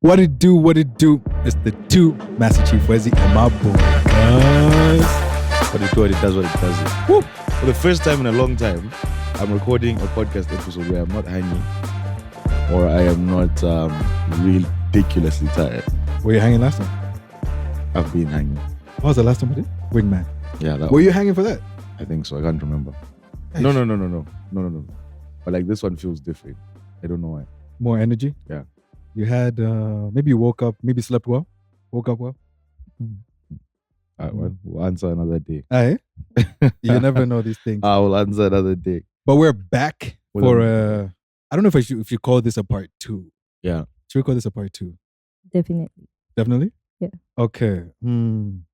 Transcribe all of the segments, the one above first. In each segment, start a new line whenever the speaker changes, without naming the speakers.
What it do? What it do? It's the two Master Chief Wezzy and my boy.
What it do, what it does, what it does. Woo. For the first time in a long time, I'm recording a podcast episode where I'm not hanging or I am not ridiculously tired.
Were you hanging last time?
I've been hanging.
What was the last time we did? Wingman.
Yeah, that
Were you hanging for that?
I think so. I can't remember.
Hey.
No. But like this one feels different. I don't know why.
More energy?
Yeah.
You had, maybe you woke up, maybe slept well? Woke up well?
We'll answer another day.
Aye. You never know these things.
I will answer another day.
But we're back for, I don't know if you call this a part 2.
Yeah.
Should we call this a part 2?
Definitely.
Definitely?
Yeah.
Okay.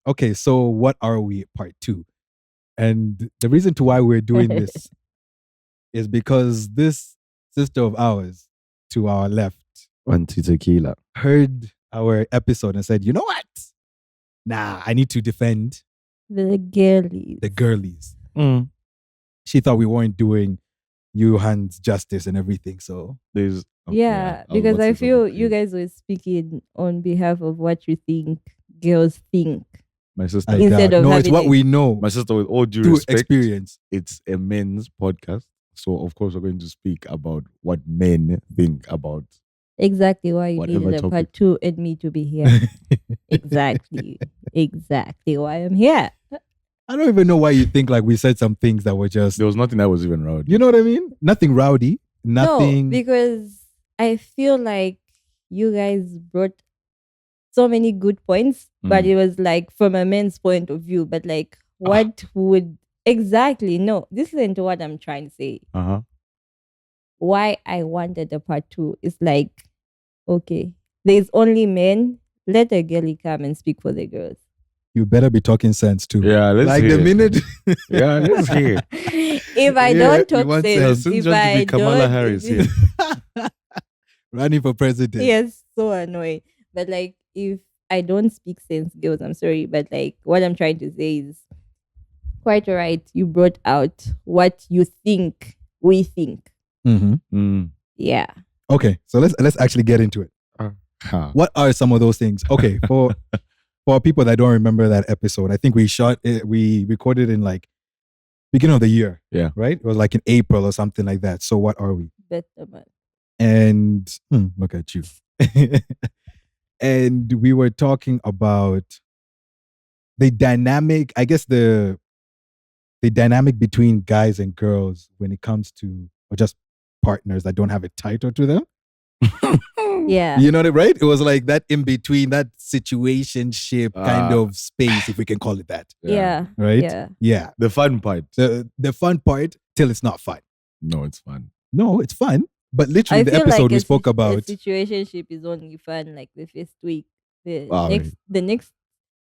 Okay, so what are we, part 2? And the reason to why we're doing this is because this sister of ours to our left
Tequila.
heard our episode and said, you know what? Nah, I need to defend
The girlies.
the girlies. She thought we weren't doing Johan's justice and everything. So
There's
Yeah,
I'll
because
watch
I
this on
feel
the
you
page.
guys were speaking on behalf of what you think girls think.
My sister.
I
Instead
doubt.
of
No, it's
having
what
it-
we know
My sister, with all due
through
respect,
experience.
it's a men's podcast. So of course we're going to speak about what men think about.
Exactly why you
Whatever
needed a
topic.
part 2 and me to be here. Exactly why I'm here.
I don't even know why you think like we said some things that were just,
There was nothing that was even rowdy.
you know what I mean? Nothing rowdy. Nothing.
No, because I feel like you guys brought so many good points, but
Mm.
it was like from a man's point of view. But like, what would exactly? No, this isn't what I'm trying to say.
Uh-huh.
Why I wanted a part 2 is like, okay, there's only men. Let a girlie come and speak for the girls.
You better be talking sense too.
Yeah, let's
like
hear
the
it.
minute
Yeah, let's hear it.
If I
Yeah,
don't
we
talk
want
sense,
Soon
if
just to
I
be Kamala
don't,
Harris here.
running for president.
Yes, so annoying. But like, if I don't speak sense, girls, I'm sorry. But like, what I'm trying to say is quite right. You brought out what you think we think.
Mhm.
Mm.
Yeah.
Okay, so let's actually get into it.
Ha.
What are some of those things? Okay, for people that don't remember that episode, I think we recorded in like beginning of the year.
Yeah.
Right? It was like in April or something like that. So what are we?
Better man.
And look at you. And we were talking about the dynamic, I guess the dynamic between guys and girls when it comes to, or just partners that don't have a title to them.
Yeah.
You know that, right? It was like that in between, that situationship kind
Ah.
of space, if we can call it that.
Yeah.
Right?
Yeah.
Yeah.
The fun part.
The fun part till it's not fun.
No, it's fun.
No, it's fun. But literally,
I
the
feel
episode
like
we spoke
a
about.
situationship is only fun like the first week. The
Wow,
next, the next,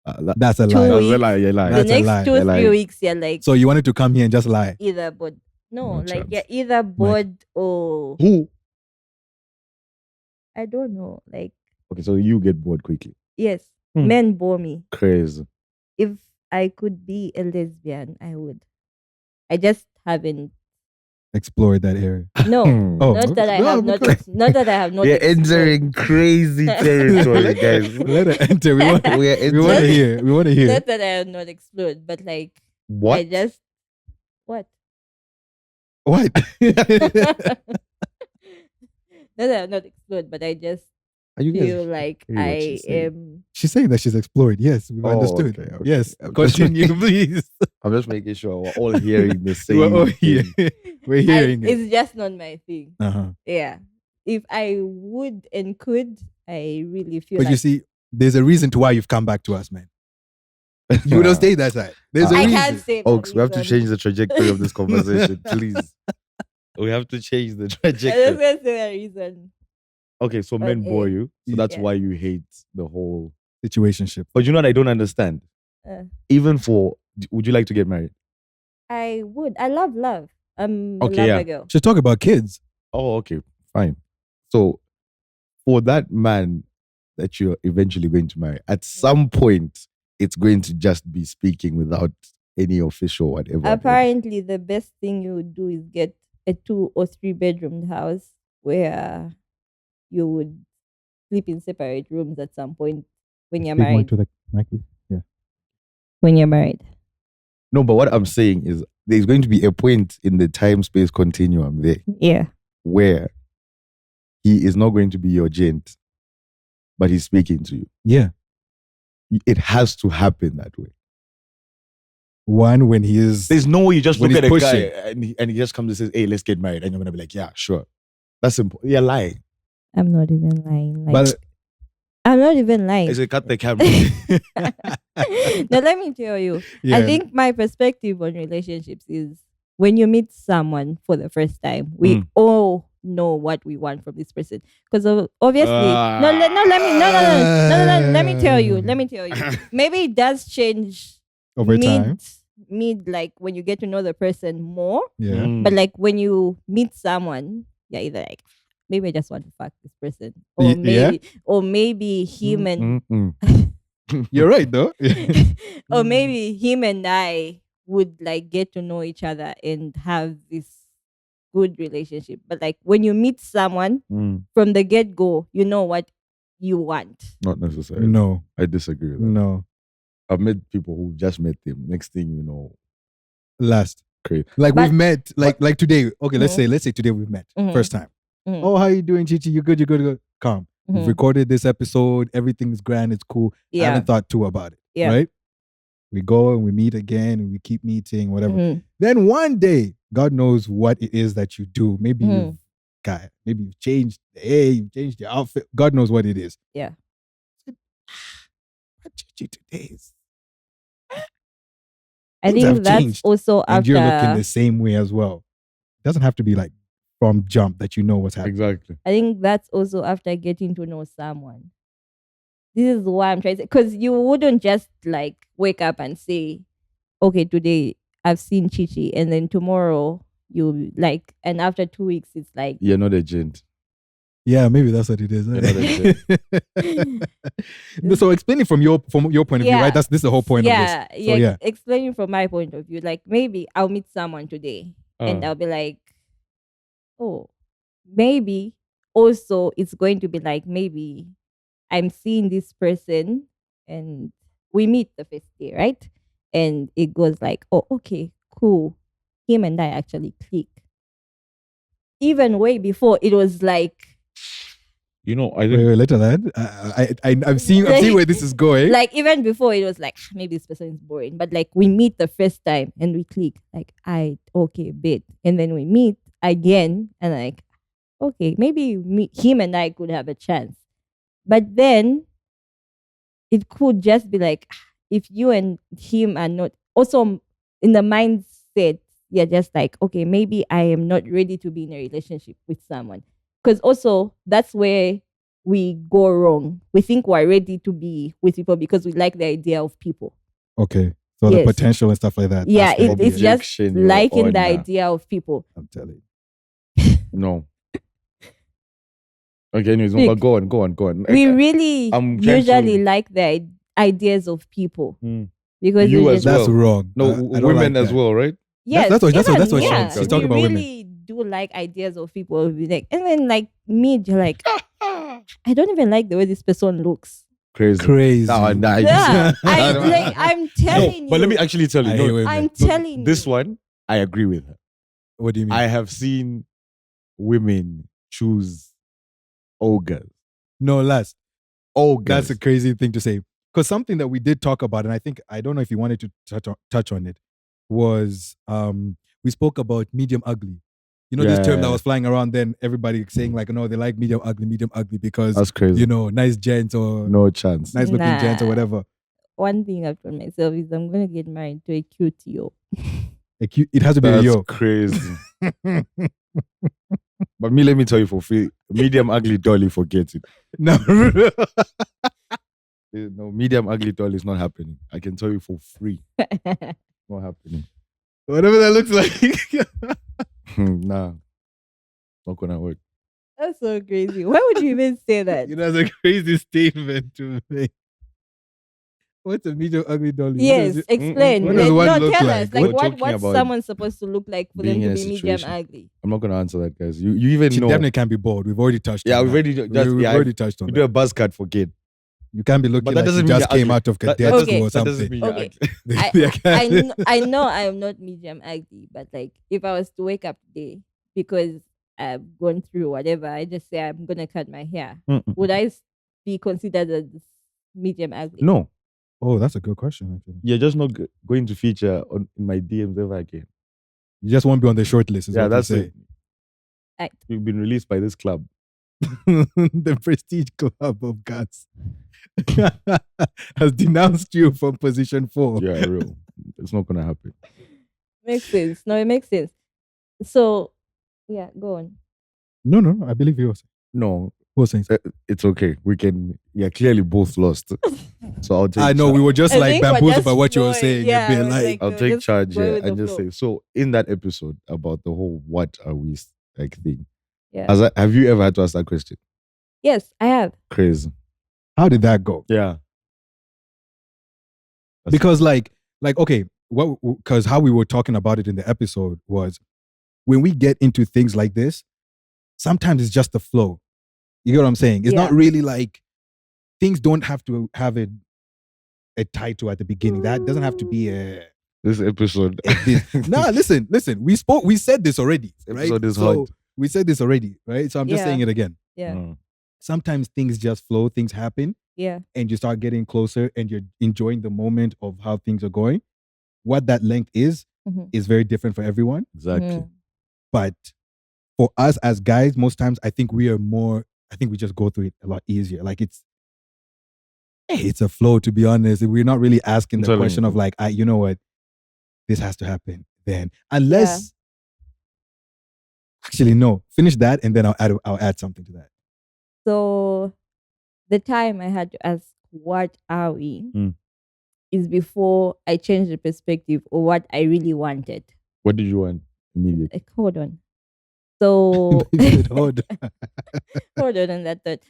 That's a
Two
lie.
That's
weeks.
a lie. You're lying.
the
That's a
next
lie.
2
You're
3
lying.
weeks, you're like
So you wanted to come here and just lie.
either bored. No,
No
like
chance.
you're either bored or
Who?
I don't know. Like
Okay, so you get bored quickly.
yes,
Hmm.
men bore me.
Crazy.
If I could be a lesbian, I would. I just haven't.
Explore that area.
No,
Oh,
not that I
no,
have not.
because-
Not that I have not.
We're
explored.
entering crazy territory, guys.
Let her enter. We want,
We're
we want to
entering.
hear. We want to hear.
Not that I have not explored, but like I
What?
just what?
What?
Not that I have not explored, but I just
Are you
feel
guys?
like
hear what
I
she's saying.
am.
She's saying that she's explored. Yes, we've
Oh,
understood.
okay, okay.
Yes,
I'm just-
continue, please.
I'm just making sure we're all hearing the same.
We're all here.
thing.
We're hearing it.
It's just not my thing.
Uh-huh.
Yeah. If I would and could, I really feel
But
like
you see, there's a reason to why you've come back to us, man. You don't stay that side. There's a
I
reason.
can't say. my
Folks, we have to
reason.
change the trajectory of this conversation, please. We have to change the
I just
trajectory.
gonna say a reason.
Okay, so men
Okay.
bore you. So that's
Yeah.
why you hate the whole.
Situationship.
But you know what I don't understand?
Uh,
Even for, would you like to get married?
I would. I love love. I'm
Okay,
a
yeah.
lover girl.
Should talk about kids.
Oh, okay, fine. So for that man that you're eventually going to marry, at some point, it's going to just be speaking without any official whatever.
Apparently, the best thing you would do is get a 2 or 3 bedroom house where you would sleep in separate rooms at some point when you're
Speak more
married.
to the mic, please. Yeah.
When you're married.
No, but what I'm saying is there's going to be a point in the time-space continuum there
Yeah.
where he is not going to be your gent, but he's speaking to you.
Yeah.
It has to happen that way.
One, when he is
There's no way you just
When
look at
he's
a guy
pushing.
and he just comes and says, "Hey, let's get married," and you're gonna be like, "Yeah, sure." That's simple. You're lying.
I'm not even lying. Like,
but
I'm not even lying.
I say, cut the camera.
Now let me tell you.
yeah.
I think my perspective on relationships is when you meet someone for the first time, we all know what we want from this person. Because obviously, let me tell you. Maybe it does change
over time.
mid like when you get to know the person more.
Yeah.
But like when you meet someone, you're either like, maybe I just want to fuck this person, or maybe him and
You're right though.
or maybe him and I would like get to know each other and have this good relationship. But like when you meet someone from the get go, you know what you want.
Not necessarily.
No.
I disagree with that.
No.
I've met people who just met them. Next thing you know,
Last.
crazy.
Like
But-
we've met, like today. Okay, let's say today we've met.
Mhm.
First time.
Mhm.
Oh, how you doing, Chichi? You good? You good? Calm. We've
Mhm.
recorded this episode. Everything's grand. It's cool. I
Yeah.
haven't thought too about it.
Yeah.
Right? We go and we meet again and we keep meeting, whatever.
Mhm.
Then one day, God knows what it is that you do. Maybe
Mhm.
maybe you've changed the hair, you've changed your outfit. God knows what it is.
Yeah.
What Chichi today is.
I
Things have
think that's
changed,
also
And
after
you're looking the same way as well. It doesn't have to be like from jump that you know what's happening.
Exactly.
I think that's also after getting to know someone. This is why I'm trying to say, because you wouldn't just like wake up and say, okay, today I've seen Chichi, and then tomorrow you like, and after 2 weeks, it's like,
You're not a gent.
Yeah, maybe that's what it is.
You're not
No, so explaining from your point of view, right? This is the whole point of this. So, yeah.
Explaining from my point of view, like maybe I'll meet someone today and I'll be like, oh, maybe also it's going to be like, maybe I'm seeing this person and we meet the first day, right? And it goes like, oh, okay, cool. Him and I actually click. Even way before, it was like,
You know, I
Wait,
think
later that I'm seeing where this is going.
like even before it was like, maybe this person is boring, but like we meet the first time and we click, like okay, bit, and then we meet again and like, okay, maybe him and I could have a chance, but then it could just be like, if you and him are not also in the mindset, you're just like, okay, maybe I am not ready to be in a relationship with someone. Because also that's where we go wrong. We think we're ready to be with people because we like the idea of people.
Okay. So
Yes.
the potential and stuff like that.
Yeah,
that's the
it's
idea.
just
Objection, Your
liking the
Honor.
idea of people.
I'm telling
no. Okay, anyways,
Nick,
but go on.
We really
I'm trying
usually
to-
like the ideas of people
Mm.
because
You
we
as
just,
That's
well.
wrong.
No,
I don't
women
like
as
that.
well, right?
yes,
that's what
even,
she's
she's
talking about
we
women.
really do like ideas of people. We like, and then like me, you're like, I don't even like the way this person looks.
Crazy.
Crazy.
Nah,
Yeah,
I-
I'm telling you.
But let me actually tell you.
I
no,
hate women.
I'm telling
this
you.
one, I agree with her.
What do you mean?
I have seen women choose ogres.
No, last.
Ogres.
That's a crazy thing to say. Because something that we did talk about, and I don't know if you wanted to touch on it, was we spoke about medium ugly. You know, this term that
Yeah.
was flying around then, everybody saying like, no, they like medium ugly because,
That's crazy.
you know, nice gents or
No chance.
nice looking gents or
Nah.
whatever.
One thing I've told myself is I'm gonna get married to a cute yo.
It has to be a
That's
yo.
crazy. But let me tell you for free, medium ugly dolly, forget it.
No.
No, medium ugly doll is not happening. I can tell you for free. Not happening.
Whatever that looks like.
Nah. Not gonna work.
That's so crazy. Why would you even say that?
You know, that's a crazy statement to make. What's a medium ugly dolly?
Yes, explain.
What does
Like,
one
no,
look
tell
like?
us. Like,
We're talking
what's
about
someone supposed to look like for them
being
to
in a
be medium
situation.
ugly?
I'm not gonna answer that, guys. You even
She
know.
definitely can't be bald. We've already touched
Yeah,
on
we've
that.
already just
We've
yeah.
already touched on
You do a
that.
buzz cut for kid,
You can't be
but
looking
that
like you
doesn't mean
just
you're
came
ugly.
out of
That
cadet
doesn't,
school or
that
something.
doesn't mean you're
Okay.
ugly.
I know I am not medium ugly, but like if I was to wake up today because I've gone through whatever, I just say I'm gonna cut my hair.
Mm-mm.
Would I be considered as medium ugly?
No,
Oh, that's a good question, actually.
you're just not going to feature in my DMs ever again.
You just won't be on the short list, is
Yeah,
what
that's
you
it.
Right.
You've been released by this club.
say. The Prestige Club of Guts has denounced you from position 4.
Yeah, real. It's not gonna happen.
Makes sense. No, it makes sense. So yeah, go on.
No. I believe you.
No,
Who was saying so?
it's okay. We can. Yeah, clearly both lost. So I'll take.
I know we were just
I
like
think we're
bamboozled
just
by what you were
flowing.
saying.
Yeah,
a bit
I was
like,
I'll
we're
take
just
charge
going
here
with
and
the
just
flow.
say. So in that episode about the whole "what are we" like thing,
Yeah.
have you ever had to ask that question?
Yes, I have.
Crazy.
how did that go?
Yeah.
Because like okay, because how we were talking about it in the episode was when we get into things like this, sometimes it's just the flow. You get what I'm saying? It's not
Yeah.
really like things don't have to have a title at the beginning. That doesn't have to be a
This episode.
nah, listen. We said this already, right?
Episode is
so
hot.
we said this already, right? So I'm just
Yeah.
saying it again.
Yeah.
Mm.
Sometimes things just flow, things happen,
Yeah.
and you start getting closer and you're enjoying the moment of how things are going. What that length is
Mhm.
very different for everyone.
Exactly.
Mhm.
But for us as guys, most times I think we just go through it a lot easier. Like it's a flow, to be honest. We're not really asking
I'm
the
telling
question
you.
of like, you know what, this has to happen. Then unless actually no, finish that and then I'll add something to that.
So the time I had to ask, what are we?
Mm.
Is before I changed the perspective or what I really wanted.
What did you want immediately?
Like, hold on. So
He said, hold
hold on that thought.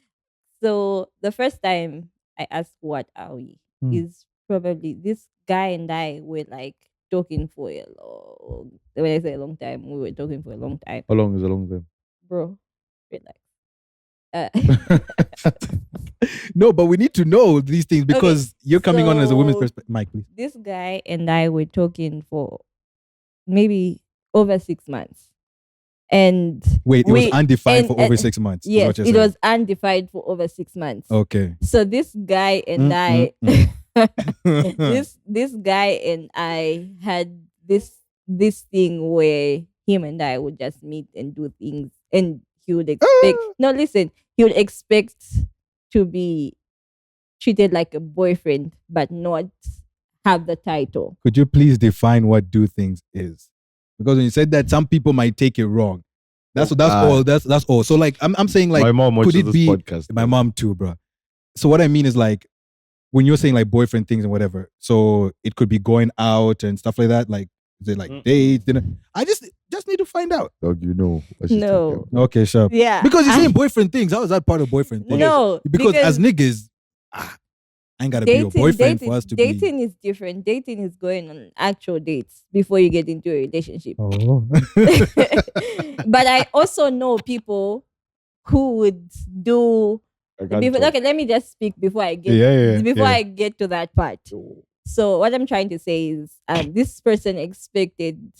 So the first time I asked what are we is probably this guy and I were like talking for a long, when I say a long time, we were talking for a long time.
How long is a long time?
Bro, relax.
No, but we need to know these things because you're coming on as a woman's
so
perspective. Mike, please.
This guy and I were talking for maybe over 6 months. And
Wait, it was undefined for over
and-
6 months. is
yes,
what you're
it
saying.
was undefined for over 6 months.
Okay.
So this guy and I this guy and I had this thing where him and I would just meet and do things, and he would expect he would expect to be treated like a boyfriend but not have the title.
Could you please define what do things is? Because when you said that, some people might take it wrong. That's all. That's all. So like I'm saying like
my mom
could
watches
it
this
be
podcast.
my mom too, bro? So what I mean is like when you're saying like boyfriend things and whatever, so it could be going out and stuff like that. Like is it like dates, dinner? I just need to find out.
Dog, you know. what she's
No.
talking about.
Okay, sure.
Yeah.
Because you're saying boyfriend things. How is that part of boyfriend things?
No,
Because as niggas, I ain't gotta be your boyfriend for us to be.
dating is different. Dating is going on actual dates before you get into a relationship.
Oh.
But I also know people who would do
I can't
before,
talk.
okay, let me just speak before I get
Yeah.
I get to that part. So what I'm trying to say is this person expected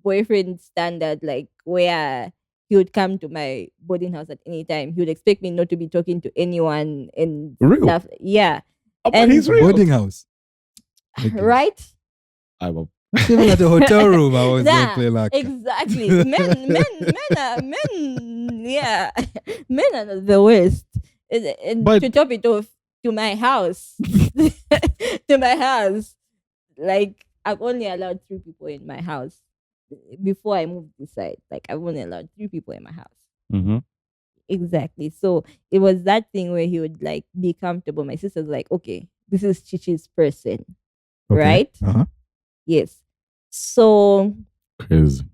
boyfriend standard, like where he would come to my boarding house at any time. He would expect me not to be talking to anyone and
Real?
stuff. Yeah.
But
And-
he's real.
Boarding house. Okay.
Right?
I'm a
Even at the hotel room, I was
Nah,
playing like
exactly. Men are the worst. And
But-
to top it off, to my house. To my house. Like, I've only allowed 3 people in my house. Before I moved this side, like I've only allowed 3 people in my house.
Mm-hmm.
Exactly. So it was that thing where he would like be comfortable. My sister's like, okay, this is Chichi's person.
Okay.
Right?
Uh-huh.
Yes. So
Crazy.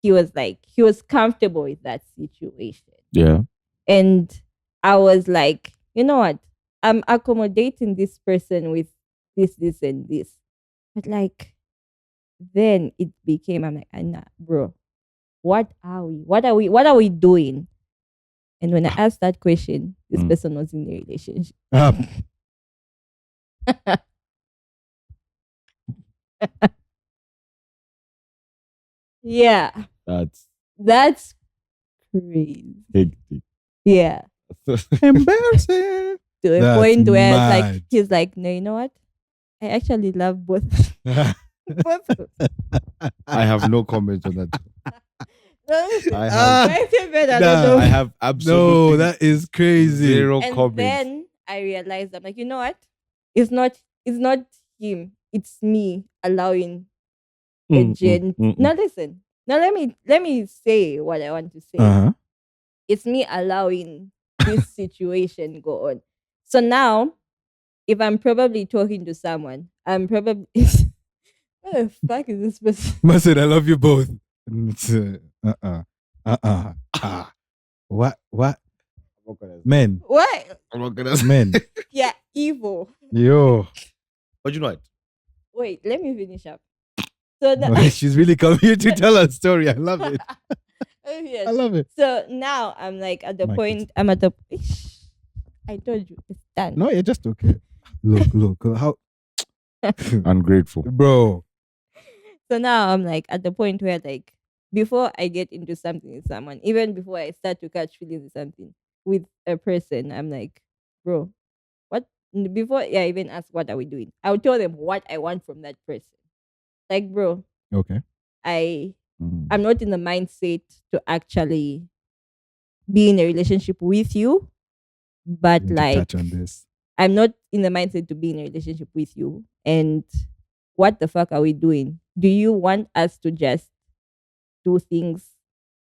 he was comfortable with that situation.
Yeah.
And I was like, you know what? I'm accommodating this person with this, and this. But like, then it became, I'm like, nah, bro, what are we? What are we? What are we doing? And when I asked that question, this person was in a relationship. Yeah, that's crazy.
hectic.
Yeah,
Embarrassing.
to a
That's
point where it's like
mad.
he's like, no, you know what? I actually love both. both.
I have no comment on that. I
Ah,
have
My favorite, I
nah,
don't know.
I have absolutely
no, that is crazy.
zero
And
comments.
then I realized, I'm like, you know what? It's not him. It's me allowing a gent. Now listen. Now let me say what I want to say.
Uh-huh.
It's me allowing this situation go on. So now, if I'm probably talking to someone, I'm probably what the fuck is this person?
Masid, I love you both. It's, What? Men.
What?
I'm not gonna
Men.
Yeah, evil.
Yo.
But you know what?
Wait, let me finish up. So the,
She's really come here to tell a story. I love it.
yes.
I love it.
So now I'm like at the
My
point. I'm at the. I told you it's done.
No, you're just okay. Look, how
Ungrateful.
bro.
So now I'm like at the point where like before I get into something with someone, even before I start to catch feelings with something with a person, I'm like, bro, what? Before I even ask what are we doing, I'll tell them what I want from that person. Like, bro,
Okay.
I'm not in the mindset to actually be in a relationship with you, but
We need to
like
touch on this.
I'm not in the mindset to be in a relationship with you. And what the fuck are we doing? Do you want us to just do things?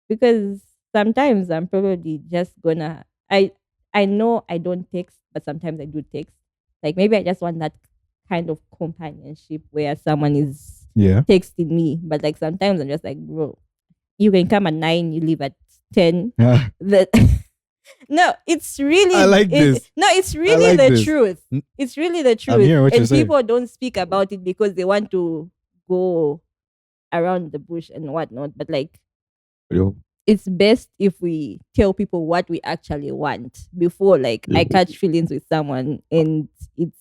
Because sometimes I'm probably just gonna I know I don't text, but sometimes I do text. Like maybe I just want that kind of companionship where someone is
Yeah.
texting me. But like sometimes I'm just like, bro, you can come at 9, you leave at 10.
Yeah.
That no, it's really
I like this.
No, it's really
like
the
this.
truth. It's really the truth.
hearing what you're
And
saying.
people don't speak about it because they want to go around the bush and whatnot. But like
Yo.
it's best if we tell people what we actually want before like I catch feelings with someone and it's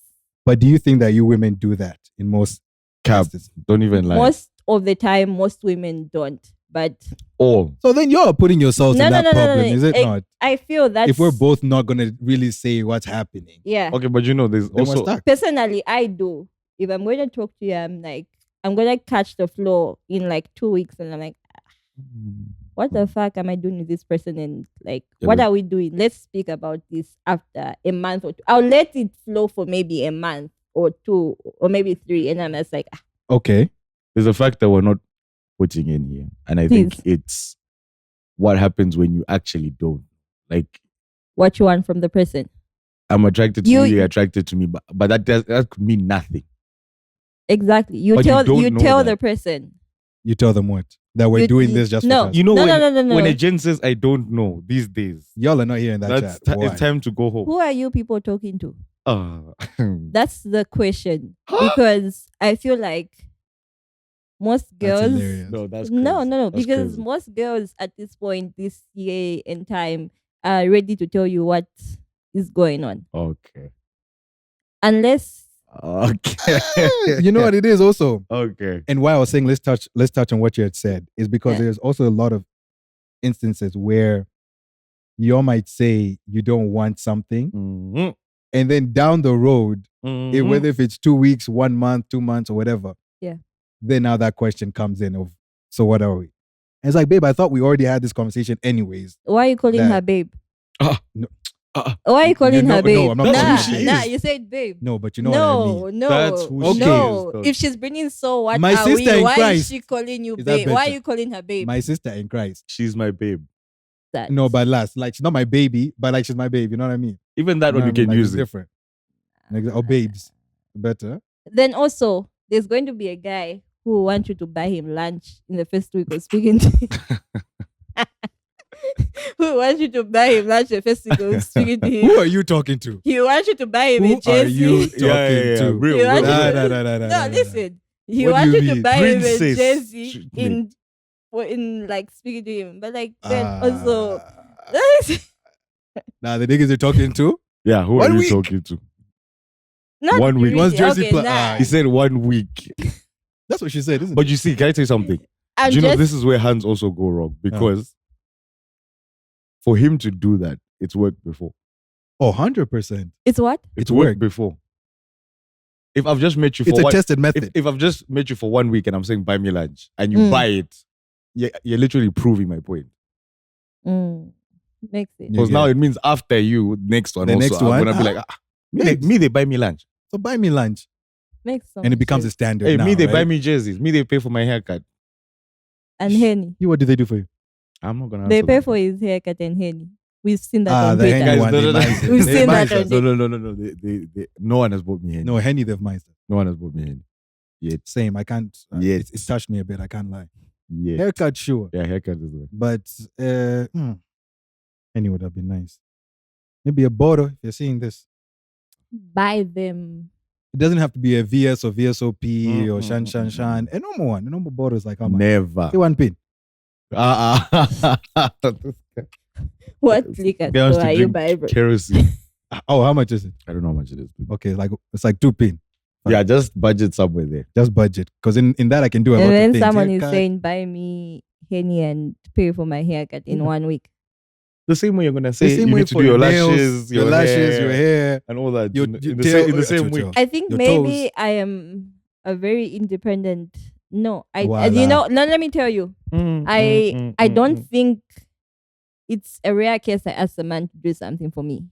But do you think that you women do that in most
Cap.
instances?
Don't even lie.
most of the time most women don't. But
All.
So then you're putting yourselves in that problem, is it not?
I feel that
If we're both not gonna really say what's happening,
yeah.
Okay, but you know, there's
then we're
also
stuck.
Personally, I do. If I'm going to talk to you, I'm like, I'm gonna catch the flow in like 2 weeks, and I'm like, what the fuck am I doing with this person? And like,
Yeah,
what
but-
are we doing? Let's speak about this after a month or two. I'll let it flow for maybe a month or two or maybe 3, and I'm just like,
Okay.
there's a fact that we're not putting in here. And I
Please.
think it's what happens when you actually don't. Like,
what you want from the person?
I'm attracted to
You-
you, you're attracted to me, but that could mean nothing.
Exactly. You
But you
tell
don't know
tell
that.
the person.
You tell them what? That we're
You-
doing
you-
this just
no.
for us.
You know,
No,
when,
no, no, no,
when
no.
a gent says, I don't know, these days,
Y'all are not here in that
that's
chat. Why?
it's time to go home.
Who are you people talking to?
That's
That's the question. Because I feel like most
That's
girls
hilarious.
no, that's
no,
crazy.
no, no.
That's
Because
crazy.
most girls at this point, this year and time, are ready to tell you what is going on.
Okay.
Unless
Okay.
You know what it is also?
Okay.
And why I was saying let's touch on what you had said is because
Yeah.
there's also a lot of instances where you all might say you don't want something,
Mhm.
and then down the road,
Mhm.
whether if it's 2 weeks, 1 month, 2 months, or whatever,
Yeah.
then now that question comes in of, so what are we? And it's like, babe, I thought we already had this conversation anyways.
why are you calling
That-
her babe?
No,
Why are you calling
know-
her
no,
babe?
I'm not
That's
nah,
who she
nah.
is.
You said babe.
no, but you know what I mean.
No,
That's who
she
no.
is, though.
If she's bringing so what
My
are
sister
we?
in
Why
Christ.
is she calling you
Is that
babe? Why are
better?
you calling her babe?
My sister in Christ.
She's my babe.
That.
No, but last, like, she's not my baby, but like she's my babe. You know what I mean?
Even that
You know
one you
what I mean?
can
Like,
use
it's
it.
different. Like, oh, babes, better.
Then also, there's going to be a guy who wants you to buy him lunch in the first week of speaking to him. who wants you to buy him lunch at festival? Speaking to him.
Who are you talking to?
He wants you to buy him
Who
a
are
jersey.
you talking to?
Real,
You want
real,
to-
real.
No, listen. He
What do
wants
you
you to
mean?
buy him a
Princess
jersey
treatment.
in like speaking to him, but like then also.
Nah, the niggas you're talking to?
Yeah, who
1
are you
week.
talking to?
Not
1 week.
really.
Once jersey
Okay,
pla-
nah.
He said 1 week.
That's what she said, isn't
But you see, can I tell you something?
I'm
Do you know
just
this is where hands also go wrong? Because for him to do that, it's worked before.
Oh, 100%.
it's what?
It's
It's
worked
worked.
before. If I've just met you
It's
for
a
one,
tested method.
if I've just met you for 1 week and I'm saying buy me lunch and you
Mm.
buy it, you're literally proving my point.
Makes sense.
Yeah.
Because now it means after you, next one
The
also,
next
I'm
one,
gonna be like, me,
next.
me, they buy me lunch.
So buy me lunch.
Makes so
And it
much
becomes a
sense.
standard
Hey,
now,
me, they
right?
buy me jerseys. Me, they pay for my haircut.
And Henny.
You, what do they do for you?
I'm not gonna.
They
answer
pay
that.
for his haircut and Henny. We've seen that on
The
Twitter.
Henny
Guys,
one,
no,
they
no, no.
minds it.
We've
They
seen
minds
that
it.
on
No. No one has bought me Henny.
No, Henny, they've minds it.
No one has bought me Henny. Yet.
Same. I can't.
Yet.
It's touched me a bit. I can't lie.
Yet.
Haircut, sure.
Yeah, haircut is there.
But Henny would have been nice. Maybe a bottle if you're seeing this.
Buy them.
It doesn't have to be a VS or VSOP or
Mm,
Shan. A normal one. A normal bottle is like how much?
Never.
Say 1 pin.
What liquor
They want
store
to
are you
drink
buying?
kerosene.
Oh, how much is it?
I don't know how much it is.
Okay, it's like 2 pin.
Yeah, just budget somewhere there.
Just budget. Because in that I can do a lot
And
of
then
things.
someone is
Haircut.
saying, buy me Henny and pay for my haircut in 1 week.
The same way you're gonna
The
say
same
you
way
need to
for
do your
nails,
lashes,
your lashes, your hair.
and all that.
Your-
in
your
the
tail-
same, in the same
your
week.
tail.
I think
Your
maybe
toes.
I am a very independent. No, you
Voila.
know, no, let me tell you. I don't think it's a rare case I ask a man to do something for me.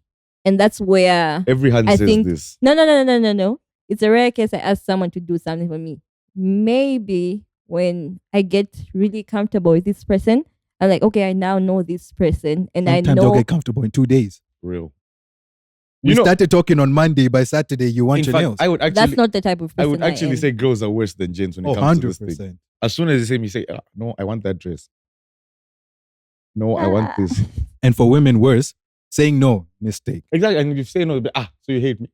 And that's where
Every hand
I
says
think-
this.
no. It's a rare case I ask someone to do something for me. Maybe when I get really comfortable with this person, I'm like, okay, I now know this person and
Sometimes
I
they'll
know
get comfortable in 2 days.
Real.
We started talking on Monday. By Saturday, you want
In
your
fact,
nails.
I would
that's
actually,
not the type of
I
person
would actually
am.
say girls are worse than gents when it
Oh,
comes to this thing.
100%.
As soon as they say me, say, no, I want that dress. No, I want this.
And for women, worse, saying no, mistake.
Exactly. And if you say no, they'll be, so you hate me.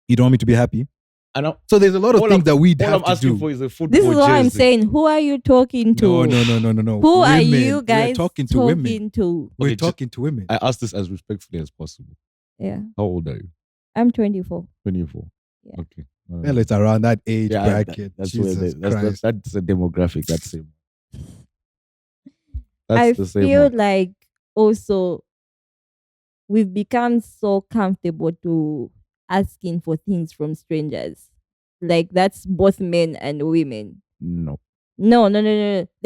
You don't want me to be happy?
And now,
So there's a lot of
All
things
I'm-
that we'd
all
have
I'm
to
asking
do.
for is a football
This is what I'm
jersey.
saying. Who are you talking to?
No.
Who are
Women.
you guys
We're talking to women.
to?
We're
Okay,
talking to women.
I ask this as respectfully as possible.
Yeah,
How old are you?
I'm 24.
24.
Yeah.
Okay.
Well, it's around that age
Yeah,
bracket.
that's
Jesus
where
Christ.
that's a demographic. That's same.
I
That's the same
feel
one.
like also we've become so comfortable to asking for things from strangers. Like that's both men and women.
No.
No. Let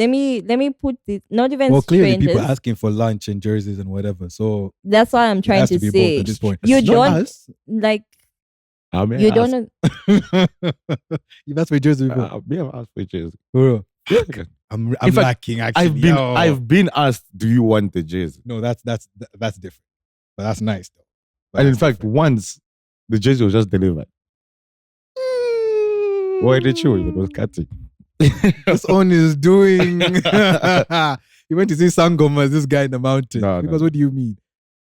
me put it. Not even
Well, clearly
strangers.
people are asking for lunch and jerseys and whatever. So
That's what I'm
it
trying
has
to
to be
say.
both at this point.
You
Not
don't
us.
like.
I mean,
You don't know.
You've asked for a jersey before.
We have asked for jersey.
Bro,
Yeah.
I'm
In fact,
lacking actually.
I've been asked, do you want the jersey?
No, that's different. But that's nice though. But
And in
that's
fact,
different.
once the jersey was just delivered. Why did you? It was cutting.
this one is doing. He went to see Sangoma, this guy in the mountain.
No,
Because
no.
what do you mean,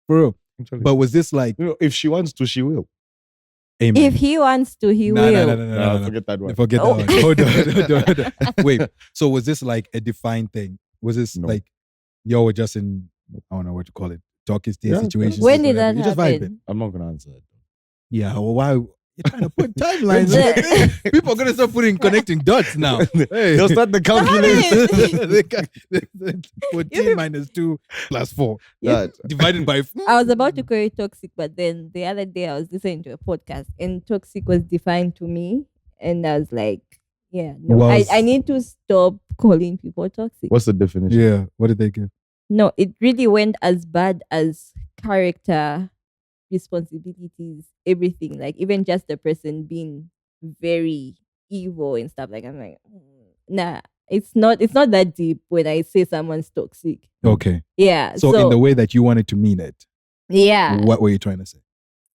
bro? But was this like
if she wants to, she will.
amen?
If he wants to, he
No,
will.
no.
Forget that one.
Forget
Oh.
that one. Hold on. Wait. So was this like a defined thing? Was this
No.
like y'all were just in, I don't know what you call it, talking stage
Yeah.
situation?
When did that
You just
happen?
vibing.
I'm not gonna answer it.
Yeah. Well, why? You're trying to put timelines.
Yeah.
People are gonna start connecting dots now. Hey.
They'll start the calculation.
14 minus 2 plus 4
Yeah.
divided by
I was about to call it toxic, but then the other day I was listening to a podcast and toxic was defined to me. And I was like, yeah, no,
Was-
I need to stop calling people toxic.
What's the definition?
Yeah. What did they give?
No, it really went as bad as character, responsibilities, everything. Like even just the person being very evil and stuff. Like I'm like, nah, it's not that deep when I say someone's toxic.
Okay.
Yeah.
So in the way that you wanted to mean it,
yeah.
what were you trying to say?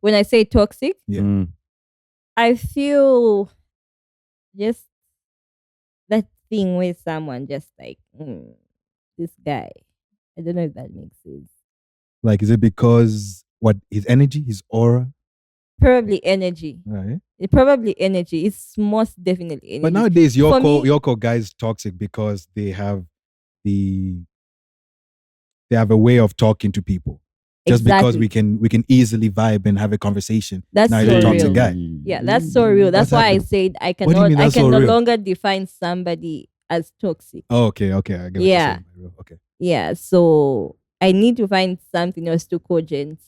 When I say toxic,
Yeah.
Mm.
I feel just that thing with someone just like this guy. I don't know if that makes sense.
Like, is it because what his energy, his aura,
Probably energy.
right?
Probably energy. It's most definitely energy.
But nowadays,
For me-
Yoko guys toxic because they have the they have a way of talking to people. Just because
Exactly.
we can easily vibe and have a conversation.
That's
Now
so
you're a toxic
real.
guy.
Yeah, that's so real. That's
What's
why I
happening?
said I
What do you
cannot.
mean
I
that's
can
so
no
real?
longer define somebody as toxic.
Oh, okay. I get what you're
Yeah.
saying. by real. Okay.
Yeah, so I need to find something else to cogent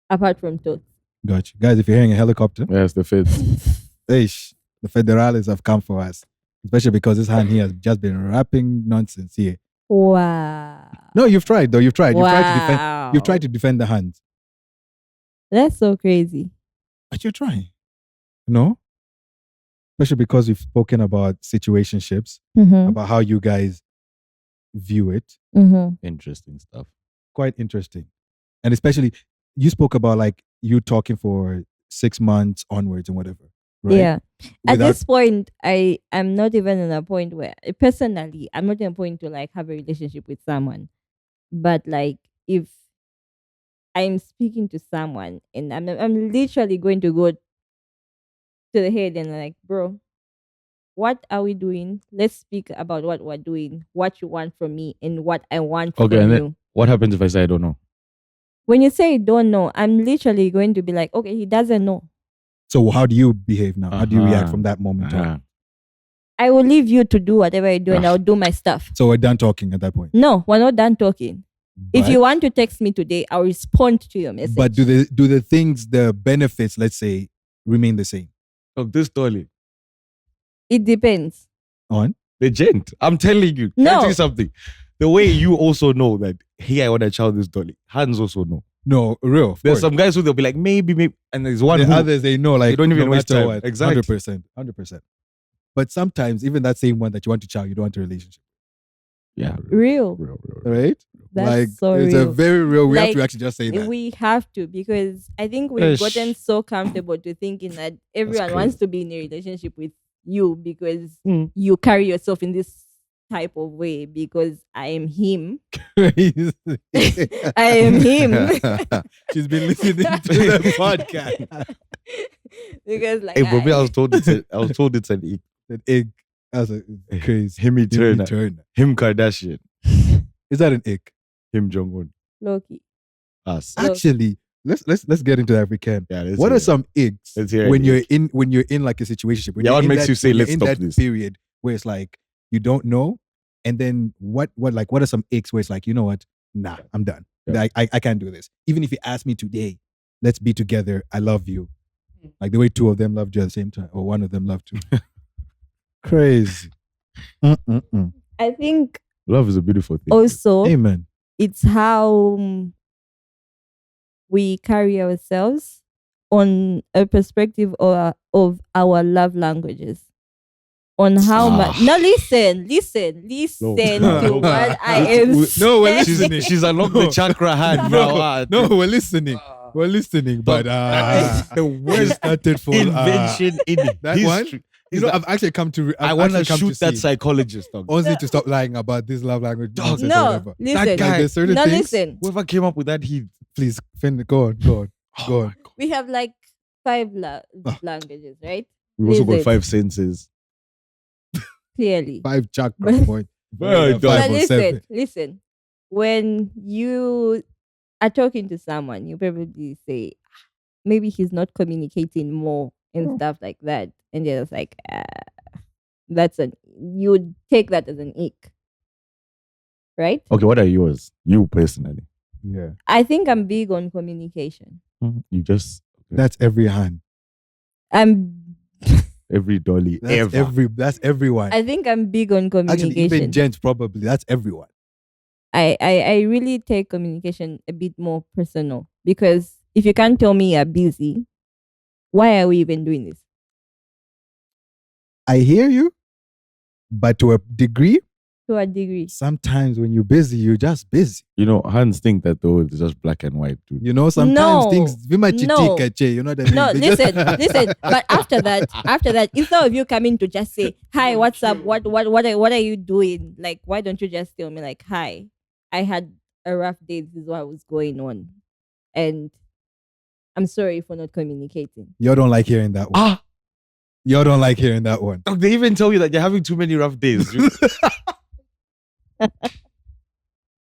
apart from toxic.
Got you. Guys, if you're hearing a helicopter,
Yes, the feds.
ish, the federales have come for us. Especially because this hand here has just been rapping nonsense here.
Wow.
No, you've tried though. You've tried. You've tried to defend.
Wow.
You've tried to defend the hands.
That's so crazy.
But you're trying. No? Especially because we've spoken about situationships,
Mm-hmm.
about how you guys view it.
Mm-hmm.
Interesting stuff.
Quite interesting. And especially you spoke about like you talking for 6 months onwards and whatever. Right?
Yeah. At
Without-
this point, I am not even in a point where personally I'm not in a point to like have a relationship with someone. But like if I'm speaking to someone and I'm literally going to go to the head and like, bro, what are we doing? Let's speak about what we're doing, what you want from me, and what I want
Okay,
from
and then
you.
what happens if I say I don't know?
When you say don't know, I'm literally going to be like, okay, he doesn't know.
So how do you behave now? How do you react
Uh-huh.
from that moment on?
Uh-huh.
I will leave you to do whatever you do and
Ah.
I'll do my stuff.
So we're done talking at that point.
No, we're not done talking. If
But-
you want to text me today, I'll respond to your message.
But do the things, the benefits, let's say, remain the same?
Of this story.
It depends.
On?
The gent. I'm telling you. Can
No.
I tell you something? The way you also know that, hey, I want to chow this dolly. Hands also know.
No, real. of
There's
course.
some guys who they'll be like, maybe. And there's one
The
who,
others, they know, like,
They don't even
no
waste
matter
time.
what.
Exactly.
100%. But sometimes, even that same one that you want to chow, you don't want a relationship.
yeah,
Real.
Right?
That's
like,
so
it's a
real.
very real. We have
Like,
to actually just say that.
We have to, because I think we've
Ish.
gotten so comfortable to thinking that everyone wants to be in a relationship with you because you carry yourself in this type of way, because I am him. I am him.
She's been listening to the podcast.
Because like
Hey, bro, me, I was told it's an
That egg. That's a crazy.
Him
Turner.
Turner. Him Kardashian.
Is that an ick?
Him Jong-un.
Loki.
Us.
Look.
Actually, let's get into that if we can.
Yeah, let's
What
hear
are
it.
some icks
Let's hear
when
it.
you're in like a situation? When
Yeah,
you're
what
in
makes
that-
you say,
when you're
"Let's
in
stop
that
this"?
period where it's like you don't know, and then what are some icks where it's like, you know what? Nah, I'm done.
Yeah.
I can't do this. Even if you ask me today, let's be together. I love you. Like the way two of them loved you at the same time, or one of them loved you. Crazy. Mm-mm-mm.
I think
Love is a beautiful thing.
also
Amen.
it's how we carry ourselves on a perspective of our love languages. On how much. No, listen to what I am
No, we're
saying.
listening.
She's unlocked the chakra hand now.
No, we're listening. We're listening, but the word started for
Invention in
that
history.
one. You know, I've actually come to.
I want to shoot that psychologist. Dog.
Honestly, to stop lying about this love language. nonsense or
No,
whatever.
listen.
That guy-
Like, there's certain
No,
things.
listen.
Whoever came up with that, he.
Please, Finn, go on. Go on.
We have like 5 languages, right?
We also got
Listen.
5 senses.
Clearly.
5 chakra
But-
point.
Very
Five
But
or seven.
listen. When you are talking to someone, you probably say, maybe he's not communicating more and stuff like that. And they're just like, you would take that as an ick. Right?
Okay, what are yours? You personally.
Yeah,
I think I'm big on communication.
You just.
that's every hand.
I'm
Every dolly
That's
ever.
That's everyone.
I think I'm big on
Actually,
communication.
even gents probably. That's everyone.
I really take communication a bit more personal, because if you can't tell me you're busy, why are we even doing this?
I hear you, but to a degree,
To a degree.
sometimes when you're busy, you're just busy.
You know, hands think that though it's just black and white, dude.
You know, sometimes
No,
things you might
no.
you know what I mean?
No,
They just-
listen. But after that, instead of you coming to just say, hi, what's up? What are you doing? Like, why don't you just tell me like, hi, I had a rough day. This is what was going on, and I'm sorry for not communicating.
You don't like hearing that one.
Ah,
You don't like hearing that one.
dog, they even tell you that you're having too many rough days.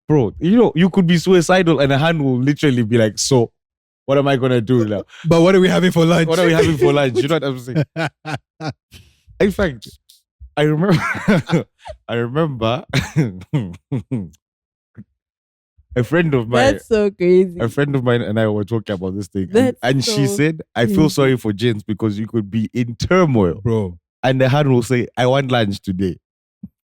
Bro, you could be suicidal and a hand will literally be like, so, what am I going to do now?
But what are we having for lunch?
What are we having for lunch? You know what I'm saying? In fact, I remember, a friend of mine.
That's so crazy.
A friend of mine and I were talking about this thing.
That's
And she
so
said, I feel sorry for James because you could be in turmoil.
Bro.
And the hand will say, I want lunch today.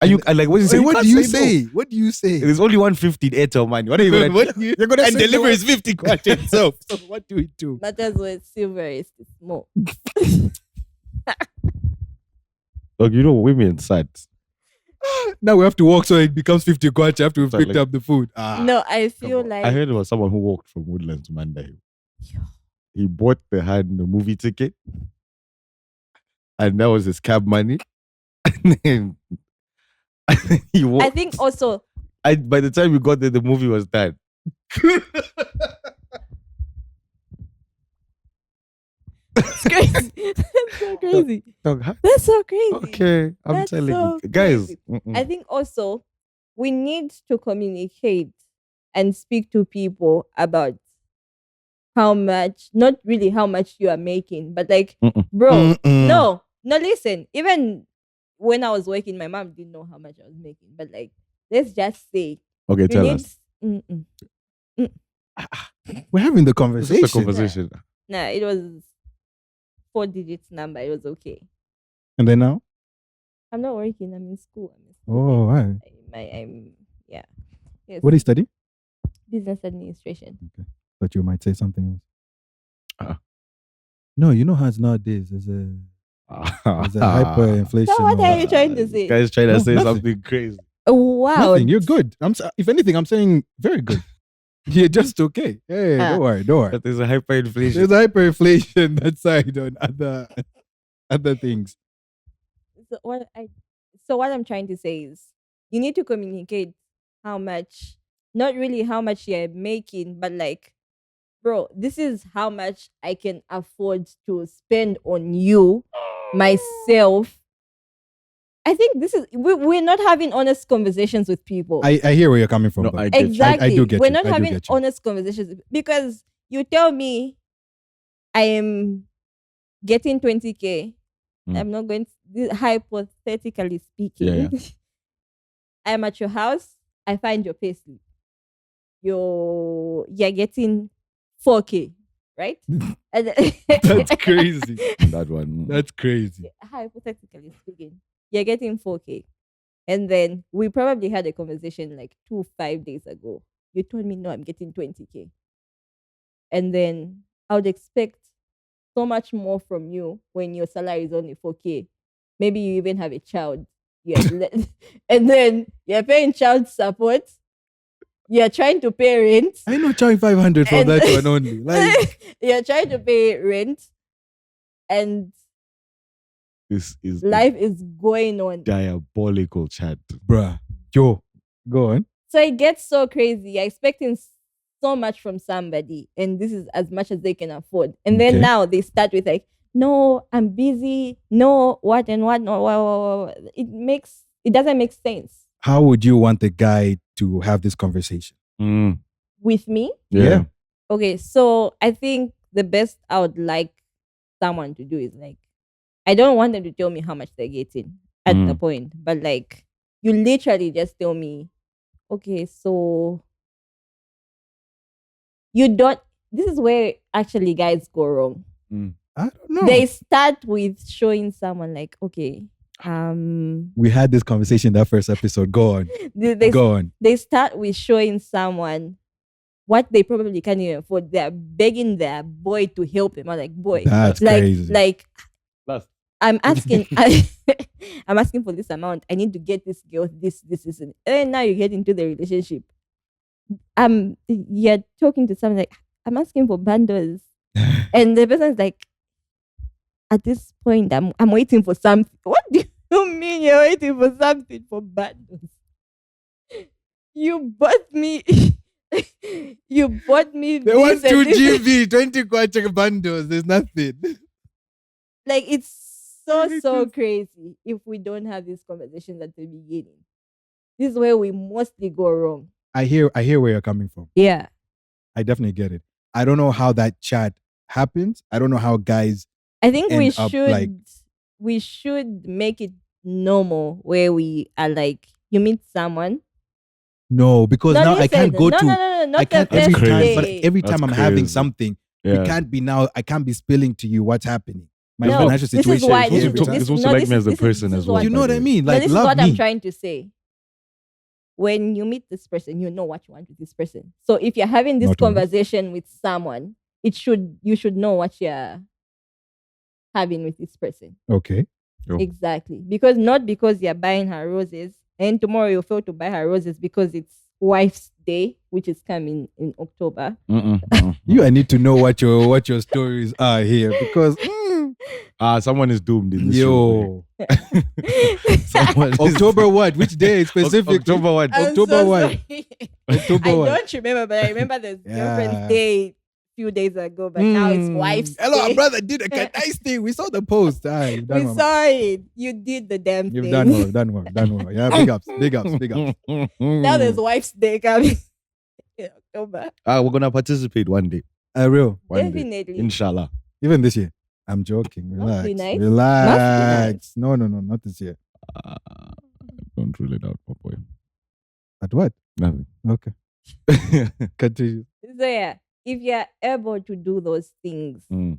And you and like, what,
Wait, what do you
no.
say? What do you say?
There's only 150 in Airtel money. What are you going to do?
You're gonna
And
say
deliver
no.
is 50 kwacha itself.
So what do we do?
Matters with silver is small.
Look, women sad.
Now we have to walk so it becomes 50 kwacha after we've
So,
picked
like-
up the food. Ah.
No, I feel like
I heard it was someone who walked from Woodlands to Mandai. He bought the hand the movie ticket. And that was his cab money. And then he walked.
I think also
By the time we got there, the movie was done.
it's crazy. That's so crazy.
Dog, how-
That's so crazy.
okay, I'm
That's
telling
so
you. Guys,
crazy. I think also we need to communicate and speak to people about how much, not really how much you are making, but like,
Mm-mm.
bro,
Mm-mm.
no, listen. Even when I was working, my mom didn't know how much I was making, but like, let's just say,
okay,
you
tell
need.
us.
Mm-mm.
We're having the
This is
conversation.
a conversation.
Nah, it was 4 digits number. It was okay.
And then now?
I'm not working. I'm in school. I'm a
Oh,
student.
right.
I'm yeah. Yes.
What do you study?
Business administration.
Thought you might say something else.
Ah.
No, you know how it's nowadays. There's a hyperinflation.
So what are you
or-
trying to say?
Guys trying to
No,
say
nothing.
something crazy.
Wow.
Nothing. You're good. If anything, I'm saying very good. You're just okay. Hey,
Ah.
don't worry.
That there's a hyperinflation.
There's hyperinflation that side on other things.
So what I'm trying to say is you need to communicate how much, not really how much you're making, but like, bro, this is how much I can afford to spend on you, myself. I think this is we're not having honest conversations with people.
I hear where you're coming from.
No,
though.
I get you.
Exactly.
I do get
We're
you.
not
I do
having
get you.
honest conversations because you tell me I am getting 20K.
Mm.
I'm not going to, hypothetically speaking.
Yeah,
I'm at your house. I find your payslip. You're getting 4K, right?
That's crazy.
That one.
That's crazy.
Hypothetically speaking, you're getting 4K. And then we probably had a conversation like 5 days ago. You told me, no, I'm getting 20K. And then I would expect so much more from you when your salary is only 4K. Maybe you even have a child. And then you're paying child support. You're trying to pay rent.
I know charging 500 for
And-
that one only. Like,
You're trying to pay rent. And
This is
life is going on.
diabolical chat.
bruh, yo, go on.
So it gets so crazy. You're expecting so much from somebody, and this is as much as they can afford. And then
Okay.
now they start with like, no, I'm busy. No, what and what? No, what. It doesn't make sense
How would you want the guy to have this conversation?
Mm,
with me.
yeah.
Okay, so I think the best I would like someone to do is like, I don't want them to tell me how much they're getting at the point, but like, you literally just tell me, okay, so you don't. This is where actually guys go wrong.
I don't know.
They start with showing someone like, okay,
We had this conversation in that first episode. Go on.
they
Go on.
they start with showing someone what they probably can't even afford. They're begging their boy to help them. I'm like, boy,
That's
like,
crazy.
like
Last.
I'm asking, I'm asking for this amount. I need to get this girl this, and then now you get into the relationship. You're talking to someone like, I'm asking for bundles, and the person's like, at this point, I'm waiting for something. What do you mean you're waiting for something for bundles? you bought me you bought me
They
this
want
and
2
this.
GB, 20 kwacha bundles. There's nothing.
Like it's so crazy if we don't have these conversations at the beginning. This is where we mostly go wrong.
I hear where you're coming from.
Yeah.
I definitely get it. I don't know how that chat happens. I don't know how guys
I think
end up like
we should make it normal where we are like you meet someone.
no, because
No,
now I
listen.
can't go
No,
to
no, no, no,
I
not the
can't every
first
time, but
day.
every
That's
time I'm having
crazy.
something,
Yeah.
I can't be spilling to you what's happening. My
No,
financial
this is
situation
why-
is
this
every
is-
time.
It's also like me as a person
this
as
is
well.
what-
You know what I mean?
No,
Like
this is
love
what
me.
I'm trying to say. When you meet this person, you know what you want with this person. So if you're having this
Not always.
conversation with someone, you should know what you're having with this person.
Okay.
Oh.
Exactly. Not because you're buying her roses and tomorrow you'll fail to buy her roses because it's wife's day, which is coming in October.
I need to know what your stories are here because
Someone is doomed in this show.
yo
Someone is-
October what? Which day specifically?
October what?
I'm
October
so
what?
sorry.
October
I
what?
don't remember, but I remember the
Yeah.
girlfriend's day a few days ago, but now it's wife's
Hello,
day.
our brother did a nice thing. We saw the post. You've done
We
well.
saw it. You did the damn
You've
thing.
done well. Yeah, big ups.
Now there's wife's day coming in October.
We're gonna participate one day.
Real.
One day.
Definitely.
Inshallah.
Even this year. I'm joking.
Must
Relax.
be nice.
Relax. No, not this year.
Don't rule it out, my boy.
At what?
Nothing.
Okay. Continue.
So yeah, if you're able to do those things,
Mm.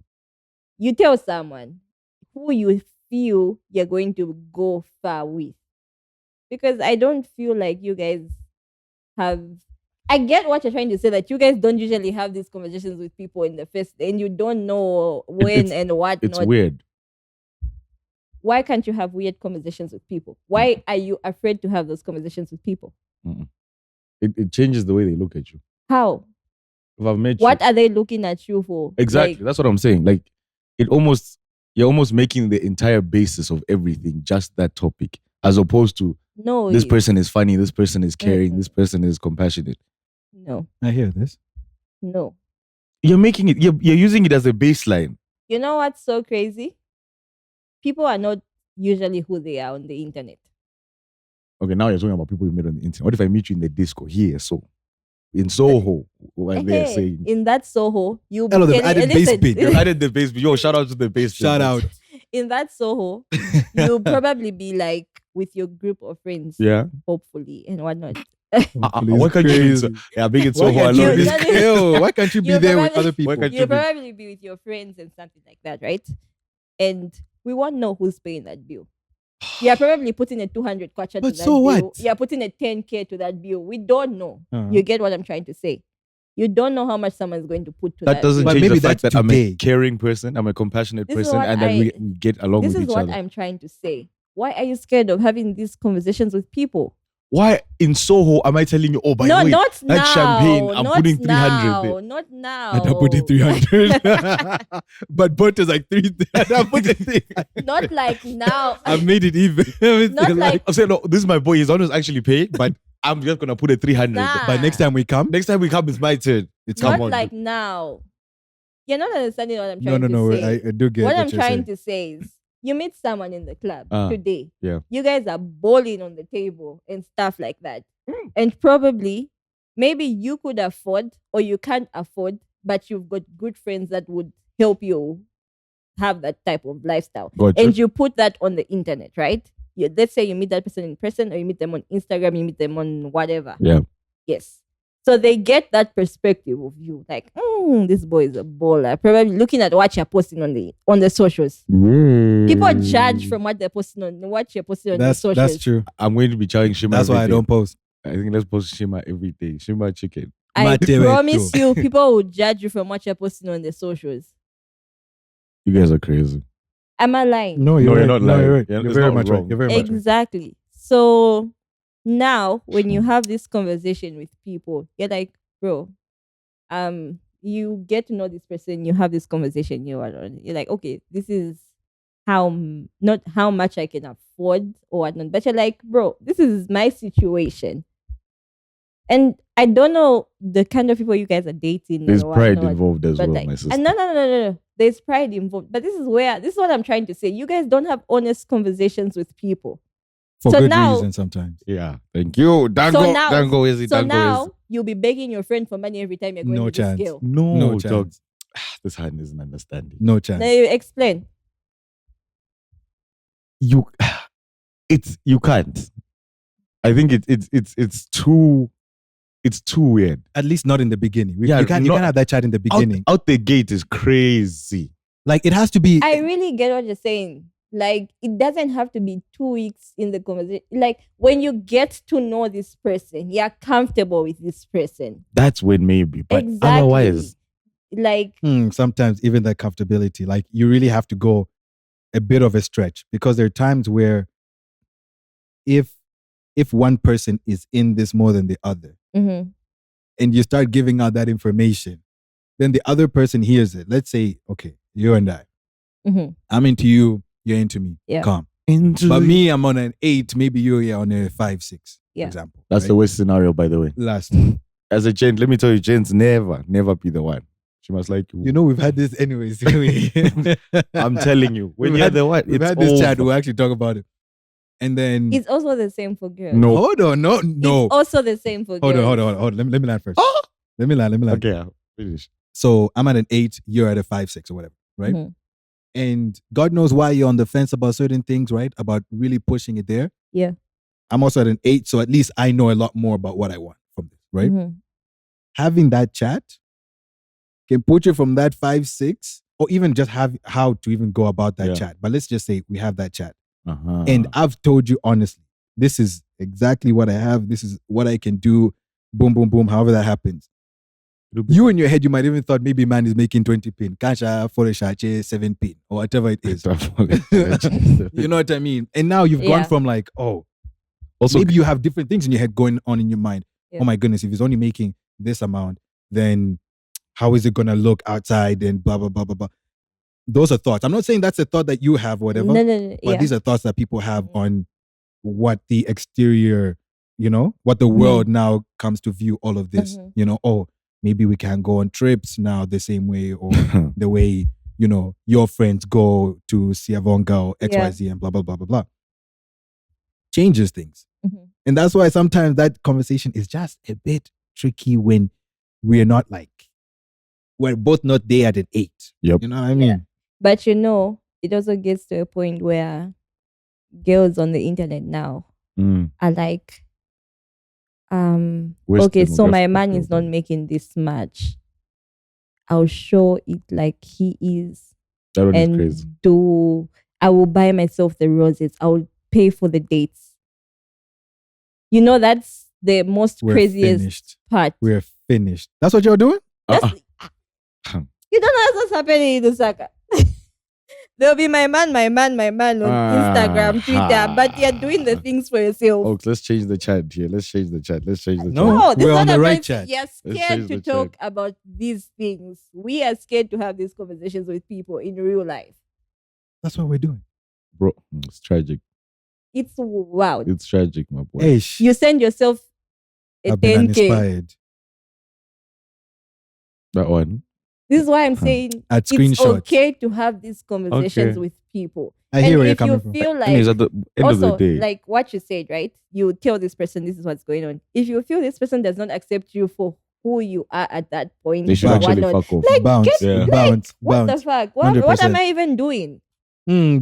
you tell someone who you feel you're going to go far with. Because I don't feel like you guys have. I get what you're trying to say, that you guys don't usually have these conversations with people in the first, and you don't know when
It's-
and what
It's
not.
weird.
Why can't you have weird conversations with people? Why are you afraid to have those conversations with people?
It changes the way they look at you.
How?
If I've met
What
you,
are they looking at you for?
exactly.
Like,
That's what I'm saying. Like you're almost making the entire basis of everything just that topic, as opposed to
no,
this person is funny, this person is caring,
Mm-mm.
this person is compassionate.
No,
I hear this.
no.
You're making it. You're using it as a baseline.
You know what's so crazy? People are not usually who they are on the internet.
Okay, now you're talking about people you met on the internet. What if I meet you in the disco here? So in Soho, what they're
Hey,
saying.
in that Soho, you
Hello, they've
can-
added
listen,
bass beat.
They've added the bass. Yo, shout out to the bass.
Shout out.
in that Soho, you'll probably be like with your group of friends,
Yeah.
hopefully, and whatnot.
Why can't you?
Crazy.
Yeah, big it's
Why
Soho
can't, you
alone.
be,
That is-
Ew, why can't you be
You're
there with
probably-
other people?
Why can't
You'll
be-
probably be with your friends and something like that, right? And we won't know who's paying that bill. You're probably putting a 200 kwacha to
But
that
so
bill.
what?
You're putting a 10K to that bill. We don't know.
Uh-huh.
You get what I'm trying to say? You don't know how much someone's going to put to that.
That doesn't
bill.
But
change
maybe
the fact
that's
that I'm a
today.
caring person, I'm a compassionate
This is
person,
what
and then we get along
This
with
is
each
what
other.
I'm trying to say. Why are you scared of having these conversations with people?
Why in Soho am I telling you? Oh, by
No,
the way,
not
that
now.
champagne, I'm
not
putting 300
now.
there.
Not now.
And I put in 300. But Butter's like 300. I put it 300.
Not like now.
I made it even.
Not like
I'm saying, no, this is my boy. He's always actually paid, but I'm just gonna put a 300.
Nah.
But next time we come,
Next time we come, it's my turn. It's
not
come on.
like now. You're not understanding what I'm
no,
trying
no,
to
no.
say.
I do get
What
what
I'm
you're
trying
saying.
to say is, you meet someone in the club
Ah,
today.
yeah.
You guys are bowling on the table and stuff like that. And probably, maybe you could afford or you can't afford, but you've got good friends that would help you have that type of lifestyle.
Gotcha.
And you put that on the internet, right? Let's say you meet that person in person or you meet them on Instagram, you meet them on whatever.
Yeah.
Yes. So they get that perspective of you, like, this boy is a baller. Probably looking at what you're posting on the socials. People judge from what they're posting on what you're posting on the socials.
That's true.
I'm going to be charging Shima.
That's why I
every day.
don't post.
I think let's post Shima every day. Shima chicken.
I
Mateo
promise
too.
you, people will judge you from what you're posting on the socials.
You guys are crazy.
Am I lying?
No,
No,
you're
you're
right.
not
No,
lying.
you're right.
Yeah,
You're
it's
very
not
much right.
wrong.
You're very much right.
Exactly. So now when you have this conversation with people, you're like, bro, you get to know this person, you have this conversation, you're like, okay, this is not how much I can afford or whatnot, but you're like, bro, this is my situation. And I don't know the kind of people you guys are dating.
There's
or
pride
whatnot,
involved as
but
well,
like,
my sister.
and no. There's pride involved. But this is what I'm trying to say. You guys don't have honest conversations with people.
For
So
good
now-
reason sometimes.
Yeah, thank you. Dango,
now-
Dango, is it?
So
Dango
now
is
you'll be begging your friend for money every time you're going
No
with
chance.
this girl.
no,
No
dog.
chance.
This hand isn't understanding.
No chance.
Now you explain.
You, you can't. I think it's too weird.
At least not in the beginning.
Yeah,
you can't
not-
have that chat in the beginning.
Out the gate is crazy.
Like it has to be.
I really get what you're saying. Like, it doesn't have to be 2 weeks in the conversation. Like, when you get to know this person, you're comfortable with this person.
That's when maybe, but
Exactly.
otherwise,
Like,
Sometimes even that comfortability, like you really have to go a bit of a stretch, because there are times where if one person is in this more than the other,
mhm,
and you start giving out that information, then the other person hears it. Let's say, okay, you and
mhm,
I'm into you, you're into me.
Yeah.
Calm.
into
But me, I'm on an 8, maybe you're on a 5, 6,
Yeah.
for example.
that's
right?
the worst scenario, by the way.
last.
As a gent, let me tell you, gents never be the one. She must like you.
You know, we've had this anyways.
I'm telling you, when
We've
you're
had-
the one,
We've
it's
had this chat,
over.
we'll actually talk about it. And then
it's also the same for girls.
No.
hold on, no.
It's also the same for
Hold
girls.
on. Let me land first. Let me land.
Okay, I'll finish.
So I'm at an 8, you're at a 5, 6 or whatever, right?
Mhm.
And God knows why you're on the fence about certain things, right? About really pushing it there.
Yeah.
I'm also at an 8, so at least I know a lot more about what I want from this, right?
Mhm.
Having that chat can put you from that 5, 6, or even just have how to even go about that
Yeah.
chat. But let's just say we have that chat.
Uh-huh.
And I've told you honestly, this is exactly what I have. This is what I can do. Boom, boom, boom. However that happens. You in your head, you might even thought maybe man is making 20 pin. Kasha for a shache 7 pin or whatever it is. You know what I mean? And now you've gone
Yeah.
from like, oh,
also,
maybe you have different things in your head going on in your mind.
Yeah.
Oh my goodness, if he's only making this amount, then how is it gonna look outside and blah blah blah blah blah. Those are thoughts. I'm not saying that's a thought that you have, or whatever.
No.
But
Yeah.
these are thoughts that people have
Mhm.
on what the exterior, what the world now comes to view all of this.
Mhm.
Oh, maybe we can go on trips now the same way, or the way, your friends go to Siavonga or XYZ and blah, blah, blah, blah, blah. Changes things.
Mhm.
And that's why sometimes that conversation is just a bit tricky when we're both not there at an 8.
Yep.
You know what I mean?
But it also gets to a point where girls on the internet now
Mm.
are like,
Where's
okay, so my
demographic
man is not
problem?
making this much. I'll show it like he is.
That one is
And
crazy.
I will buy myself the roses. I will pay for the dates. That's the most
We're
craziest
finished.
part.
We're finished. That's what you're doing?
That's- You don't know that's what's happening in Lusaka. There'll be my man on Instagram, Twitter, but you're doing the things for yourself.
Folks, let's change the chat here. Let's change the chat.
No.
This
We're
is
on
not
the right
about-
chat.
You're
Let's
scared
change
to
the
talk about these things. We are scared to have these conversations with people in real life.
That's what we're doing.
Bro, it's tragic.
It's wild.
It's tragic, my boy.
Ish.
You send yourself a
I've been
10K.
uninspired.
That one.
This is why I'm saying
At
it's
screenshots.
okay to have these conversations
Okay.
with people.
I hear
And
where you're
if you
coming from.
feel
Anyways,
like
at the end
also,
of the day,
like what you said, right? You tell this person this is what's going on. If you feel this person does not accept you for who you are at that point,
they should
or
actually
whatnot,
fuck off.
like,
Bounce,
get-
Yeah.
bounce,
what
bounce.
the fuck? What am
100%.
I even doing?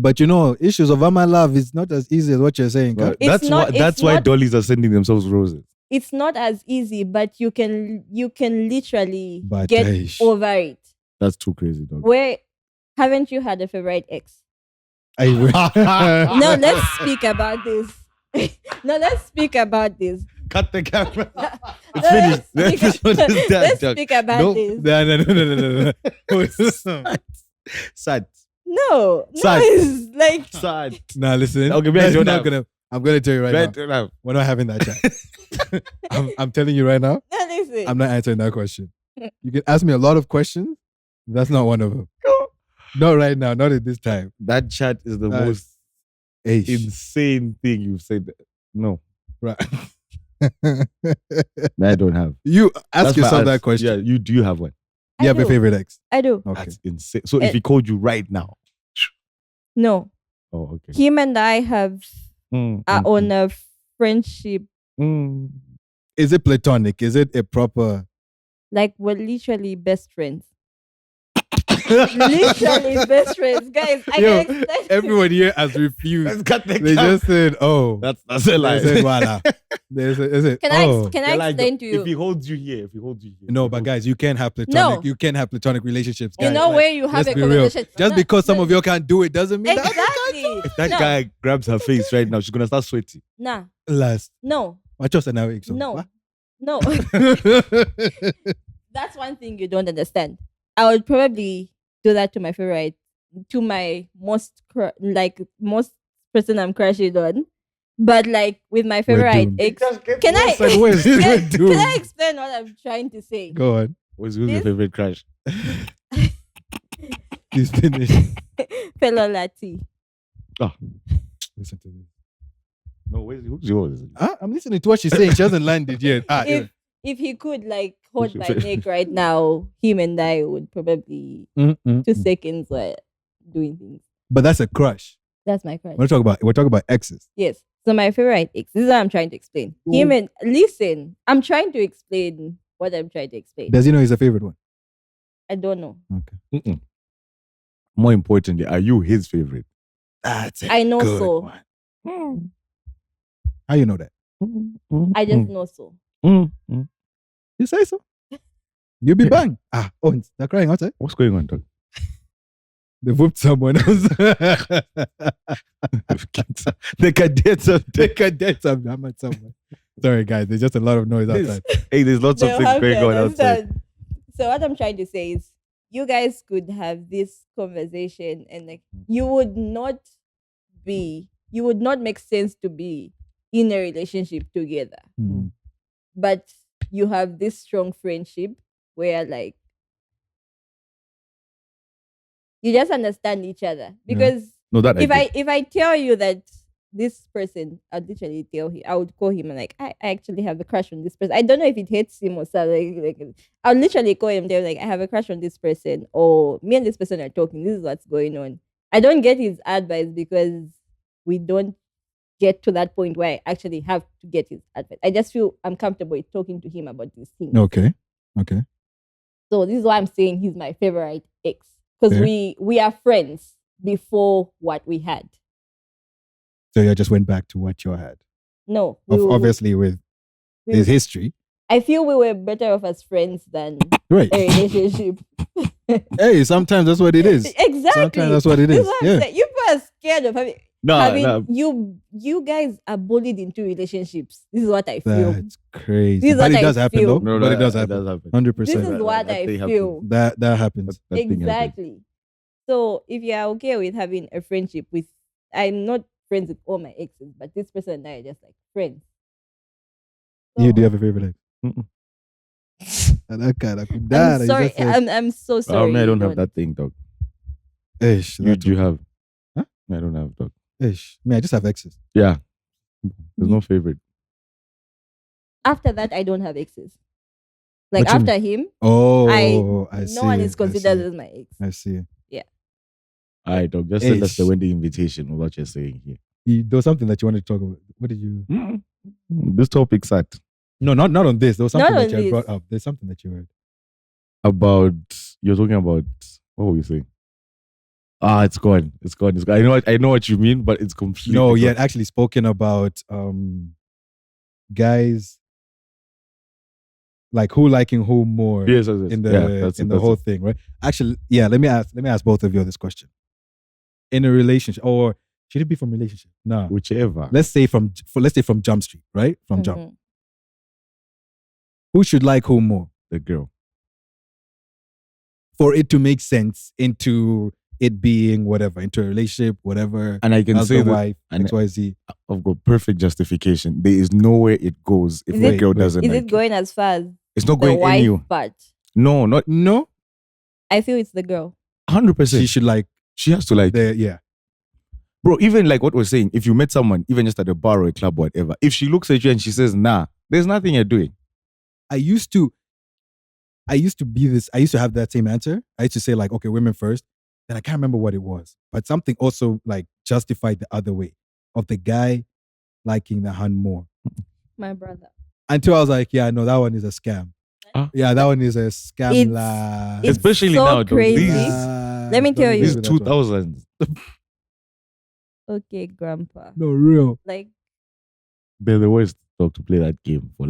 But issues of my love is not as easy as what you're saying.
Right.
It's
That's
not-
why. That's
it's
why
not-
dollies are sending themselves roses.
It's not as easy, but you can literally
But
get
ish.
over it.
That's too crazy, dog.
Where haven't you had a favorite ex?
I
No, let's speak about this. No, let's speak about this.
Cut the camera.
It's
finished.
Let's
Let's
speak about
Nope.
this.
No.
Sad.
No,
Sad.
it's like
Sad.
Nah, listen.
Okay,
That's
man,
not I'm gonna tell you right now. We're not having that chat. I'm telling you right now.
no, listen.
I'm not answering that question. You can ask me a lot of questions. That's not one of them. Not right now. Not at this time.
That chat is the
That
most
Ish.
insane thing you've said. No.
Right.
Me, I don't have.
You ask
That's my
yourself that
answer.
question.
Yeah, you do you have one?
You have a
do.
favorite ex?
I do.
Okay.
That's insane. So if
Eh.
he called you right now,
No.
oh okay.
Him and I have are on a friendship.
Is it platonic? Is it a proper?
Like we're literally best friends. Literally best friends, guys. I
Yo,
can explain.
everyone here has refused.
Let's cut the
They
cap.
just said, "Oh,
That's a lie.
they said, voila." They said,
Can
"Oh."
I explain to
If he
you?
holds you here,
No, but guys, you can't have platonic.
No.
You can't have platonic relationships.
You
Guys.
know
Like,
where you have
let's
a
be real.
conversation.
Just
No,
because some
no.
of you can't do it doesn't mean that
Exactly.
if that
No.
guy grabs her face right now, she's gonna start sweating.
Nah.
last.
No.
I just an hour.
No. No.
What?
That's one thing you don't understand. I would probably do that to my favorite, to my most person I'm crushing on. But like with my favorite
doomed.
ex,
Can
can I
and worse. We're
can
doomed.
I explain what I'm trying to say?
Go on.
Who's your
This-
favorite crush?
Please finish.
Fellow Lati.
Listen to this.
No, who's yours?
I'm listening to what she's saying. She hasn't landed yet.
If he could like hold
Who's your
my
favorite?
neck right now, him and I would probably 2 seconds were doing things.
But that's a crush.
That's my crush.
We're talking about exes.
Yes. So my favorite ex. This is what I'm trying to explain. Him and listen. I'm trying to explain what I'm trying to explain.
Does he know he's a favorite one?
I don't know.
Okay.
More importantly, are you his favorite?
That's
I know
good
so.
one. How you know that?
I just know so.
You say so. You be bang. Oh, they're crying outside.
What's going on, dog?
They whooped someone else. They can date some. I'm at someone. Sorry, guys. There's just a lot of noise outside.
Hey, there's lots of
They'll
things
have
going
to
on outside.
understand. So what I'm trying to say is you guys could have this conversation and like you would not make sense to be in a relationship together.
Mm.
But you have this strong friendship where like you just understand each other. Because
No, that
if I tell you that this person, I'd literally tell him, I would call him and like, I actually have a crush on this person. I don't know if it hates him or something. Like I'll literally call him, they're like, I have a crush on this person, or me and this person are talking, this is what's going on. I don't get his advice because we don't get to that point where I actually have to get his advice. I just feel I'm comfortable with talking to him about these things.
Okay.
So this is why I'm saying he's my favorite ex. Because
Fair.
we are friends before what we had.
So you just went back to what you had.
No.
Obviously, with
we-
his history.
I feel we were better off as friends than
Right.
a relationship.
Hey, sometimes that's what it is.
Exactly.
Sometimes that's what it
This
is.
what I'm
Yeah.
saying. You people are scared of having
No.
you guys are bullied into relationships. This is what I feel.
That's crazy.
This is
But
what
it
I
does happen
feel.
though. But it does happen. 100%.
This is
That-
what
that
I
thing
feel.
That happens.
That thing happens.
Exactly. So if you are okay with having a friendship with, I'm not friends with all my exes, but this person and I are just like friends.
You
So-
do have a favorite ex? That kind of
I'm sorry. I'm so sorry.
I
you
don't have that thing, dog.
Ish.
You have?
Huh?
I don't have, dog.
Ish. I just have exes.
Yeah. There's no favorite.
After that, I don't have exes. Like
What you
after him,
Oh,
I
I see.
no one is
I
considered
see.
as my ex.
I see.
All right, dog. Just send us the
Ish.
wedding invitation of what you're saying here.
There was something that you wanted to talk about. What did you?
This topic sat
No, not on this. There was something
Not
that
on
you had
this.
brought up. There's something that you heard.
about. You're talking about. What were you saying? It's gone. It's gone. It's gone. I know what you mean, but it's completely.
No, you
gone.
had actually spoken about guys like who liking who more
Yes,
in the
that's
in
it,
the
that's
whole
it.
thing, right? Actually, yeah. Let me ask both of you this question. In a relationship, or should it be from relationship? No.
Whichever.
Let's say from Jump Street, right? From Jump.
Mhm.
Who should like who more
The girl.
for it to make sense into it being whatever, into a relationship, whatever.
And I can say
husband,
that
wife,
and-
XYZ.
I've got perfect justification. There is nowhere it goes if
Is
the
it-
girl doesn't
Is
like
it going as far as
It's not
the
going
wife
anywhere.
part?
No, not
No,
I feel it's the girl.
100%.
she should like
She has to like,
yeah.
bro. Even like what we're saying, if you met someone, even just at a bar or a club, or whatever, if she looks at you and she says, "Nah," There's nothing you're doing.
I used to be this. I used to have that same answer. I used to say like, okay, women first. Then I can't remember what it was, but something also like justified the other way of the guy liking the hand more.
My brother.
Until I was like, yeah, no, that one is a scam.
Huh?
Yeah, that one is a scam.
It's-
la.
it's
Especially
so
now, though,
crazy.
these
Let me
Don't
tell
agree
you.
these
with that one.
2000s,
Okay, grandpa.
No, real.
Like,
they're the worst dog to play that game for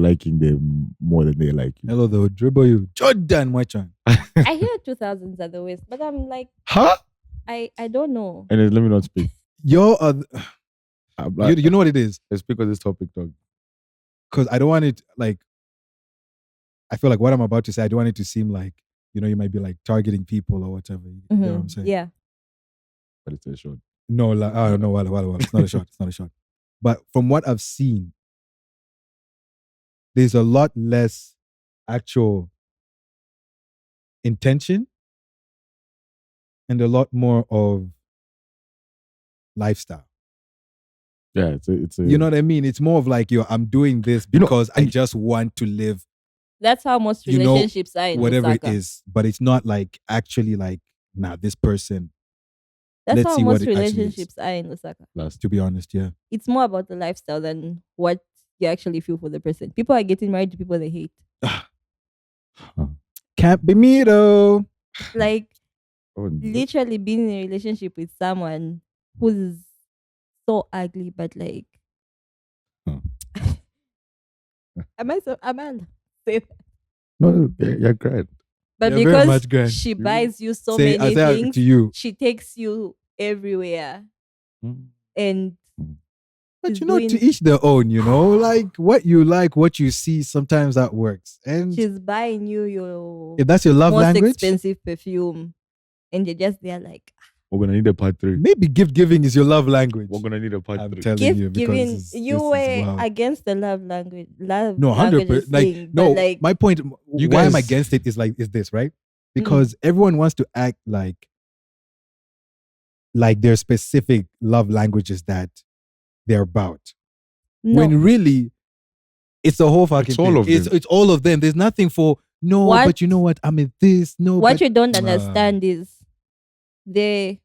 liking them more than they like you.
Hello, they'll dribble you. Jordan, my turn.
I hear 2000s are the worst, but I'm like,
Huh?
I don't know.
And let me not speak.
Yo,
I'm like,
you know what it is?
let's speak on this topic, dog.
Because I don't want it like. I feel like what I'm about to say, I don't want it to seem like, you know, you might be like targeting people or whatever. You know what I'm
Mhm.
saying?
Yeah.
But it's a short.
No, like, I don't know. Well, it's not a shot. It's not a shot. But from what I've seen, there's a lot less actual intention and a lot more of lifestyle.
Yeah, it's a
You know what I mean? It's more of like, yo, I'm doing this
You know,
because I
and-
just want to live
That's how most
You know,
relationships are in
whatever
Osaka.
it is. But it's not like actually like, nah, this person,
That's
let's
how
see what
most
it actually is.
relationships are in Osaka.
last.
to be honest, yeah.
It's more about the lifestyle than what you actually feel for the person. People are getting married to people they hate.
Can't be me though.
Like,
Oh,
literally being in a relationship with someone who's so ugly, but like,
Huh.
am I say that?
no, you're great.
But
You're very
because
much grand.
she
You-
buys you so
Say, I
many
say
things,
to you,
she takes you everywhere,
Mm.
and
but
she's
you know, to
doing-
each their own, you know, like what you like, what you see, sometimes that works. And
she's buying you your
if that's your love
most
language,
expensive perfume, and you're just there like,
We're gonna need a part 3.
maybe gift giving is your love language.
We're gonna need a part
I'm
3.
telling
gift
you because
giving.
this
You
is
were
wild.
against the love language. Love
No, 100%.
languages
Like,
thing,
no,
but like,
my point,
You
why I'm
guys-
against it is this, right?
Mm-hmm.
Because everyone wants to act like there's specific love languages that they're about.
no.
When really, it's the whole fucking
It's all
thing.
of them.
It's all of them. There's nothing for, no,
What-
but you know what? I'm in this. No,
What
but
you don't understand is the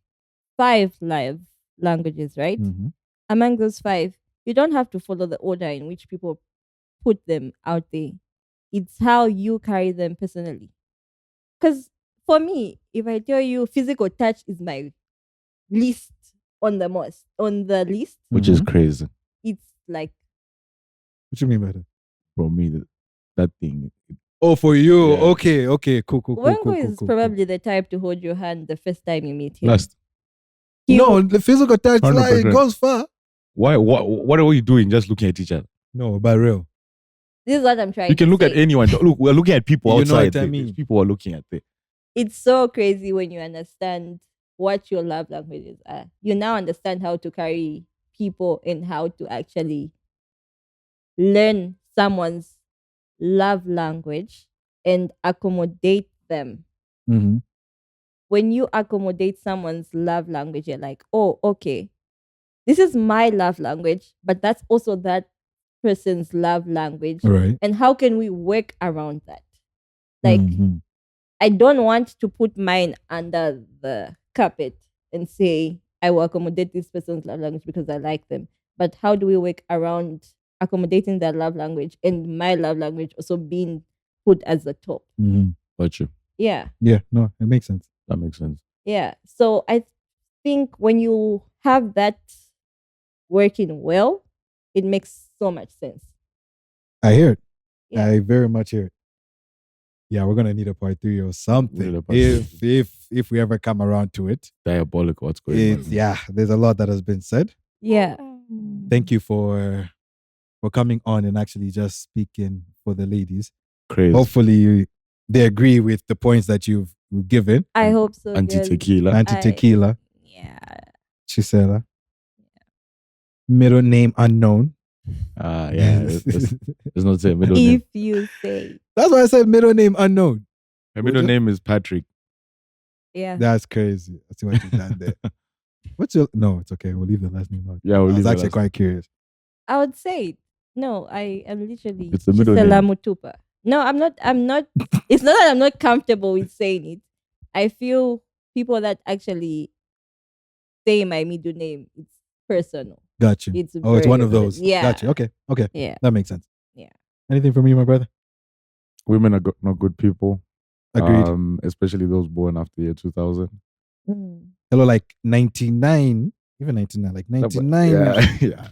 5 live languages, right?
Mhm.
Among those 5, you don't have to follow the order in which people put them out there. It's how you carry them personally. Because for me, if I tell you physical touch is my least on the list,
Which is
Mhm.
crazy.
it's like,
What you mean by that?
For me, that thing.
Oh, for you.
Yeah.
Okay, cool.
Wengo is probably the type to hold your hand the first time you meet him.
Last.
No, the physical touch, like, it
100%.
goes far.
Why? What are you doing? Just looking at each other.
No, by real.
This is what I'm trying
You can
to
look
say.
at anyone. Look, we're looking at people
You know
outside.
what I
There's
mean.
people are looking at it.
It's so crazy when you understand what your love languages are. You now understand how to carry people and how to actually learn someone's love language and accommodate them.
Mm-hmm.
When you accommodate someone's love language, you're like, oh, okay, this is my love language, but that's also that person's love language.
All right.
And how can we work around that? Like,
Mhm.
I don't want to put mine under the carpet and say, I will accommodate this person's love language because I like them. But how do we work around accommodating their love language and my love language also being put as the top?
Mhm.
But you.
Yeah.
Yeah, no, it makes sense.
That makes sense.
Yeah. So I think when you have that working well, it makes so much sense.
I hear it.
Yeah.
I very much hear it. Yeah, we're gonna need a part 3 or
We
something
need a part
if we ever come around to it.
Diabolical. What's going
It's
on?
yeah, there's a lot that has been said.
Yeah.
Thank you for coming on and actually just speaking for the ladies.
Crazy.
Hopefully they agree with the points that you've given.
I hope so.
Anti
girls.
tequila.
Anti-tequila,
Yeah.
Chisela. Middle name unknown.
Yeah. It's not saying middle name.
If you say,
That's why I said middle name unknown.
Her middle name is Patrick.
yeah.
That's crazy. I see what you've done there. What's your? No, it's okay. We'll leave the last name out.
Yeah,
I
we'll
was
leave the
actually
last
quite curious.
I would say it. No, I am literally
It's the middle
Chisela
name.
Mutupa. No, I'm not. I'm not. It's not that I'm not comfortable with saying it. I feel people that actually say my middle name, it's personal.
Got you.
It's
Oh, it's one
very
of those.
yeah.
Got you. Okay. Okay.
Yeah.
That makes sense.
Yeah.
Anything from you, my brother?
Women are not good people.
Agreed.
Especially those born after year 2000.
Hello, like 99, even 99, like 99.
Yeah, yeah.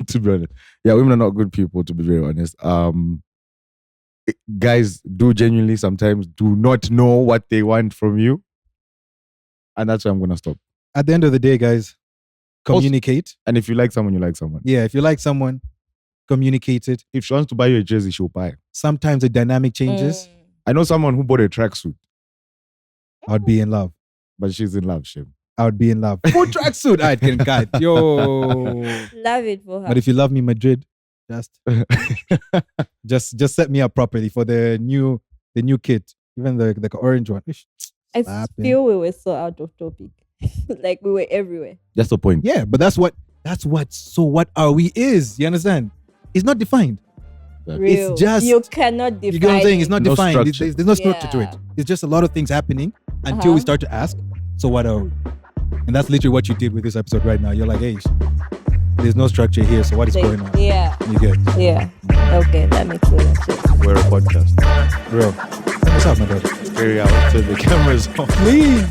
To be honest, yeah, women are not good people. To be very honest, guys do genuinely sometimes do not know what they want from you, and that's why I'm gonna stop.
At the end of the day, guys, communicate.
And if you like someone, you like someone.
Yeah, if you like someone, communicate it.
If she wants to buy you a jersey, she'll buy.
Sometimes the dynamic changes.
I know someone who bought a tracksuit,
I'd be in love.
but she's in love. Shame.
I would be in love. Full tracksuit. I can cut. Yo.
Love it for her.
But if you love me, Madrid, just set me up properly for the new kit, even the orange one.
I feel we were so out of topic. Like we were everywhere.
That's the point.
Yeah, but that's what. So what are we? Is you understand? It's not defined.
Real.
It's just
you cannot define.
You get what I'm saying? It's not
No
defined.
structure.
There's no structure to it. It's just a lot of things happening until we start to ask. So what are we? And that's literally what you did with this episode right now. You're like, hey, there's no structure here. So what is going on?
Yeah.
You get?
Yeah. Okay, that makes sense.
We're a podcast.
Real. What's up, my brother?
Carry out to the cameras off.
Please.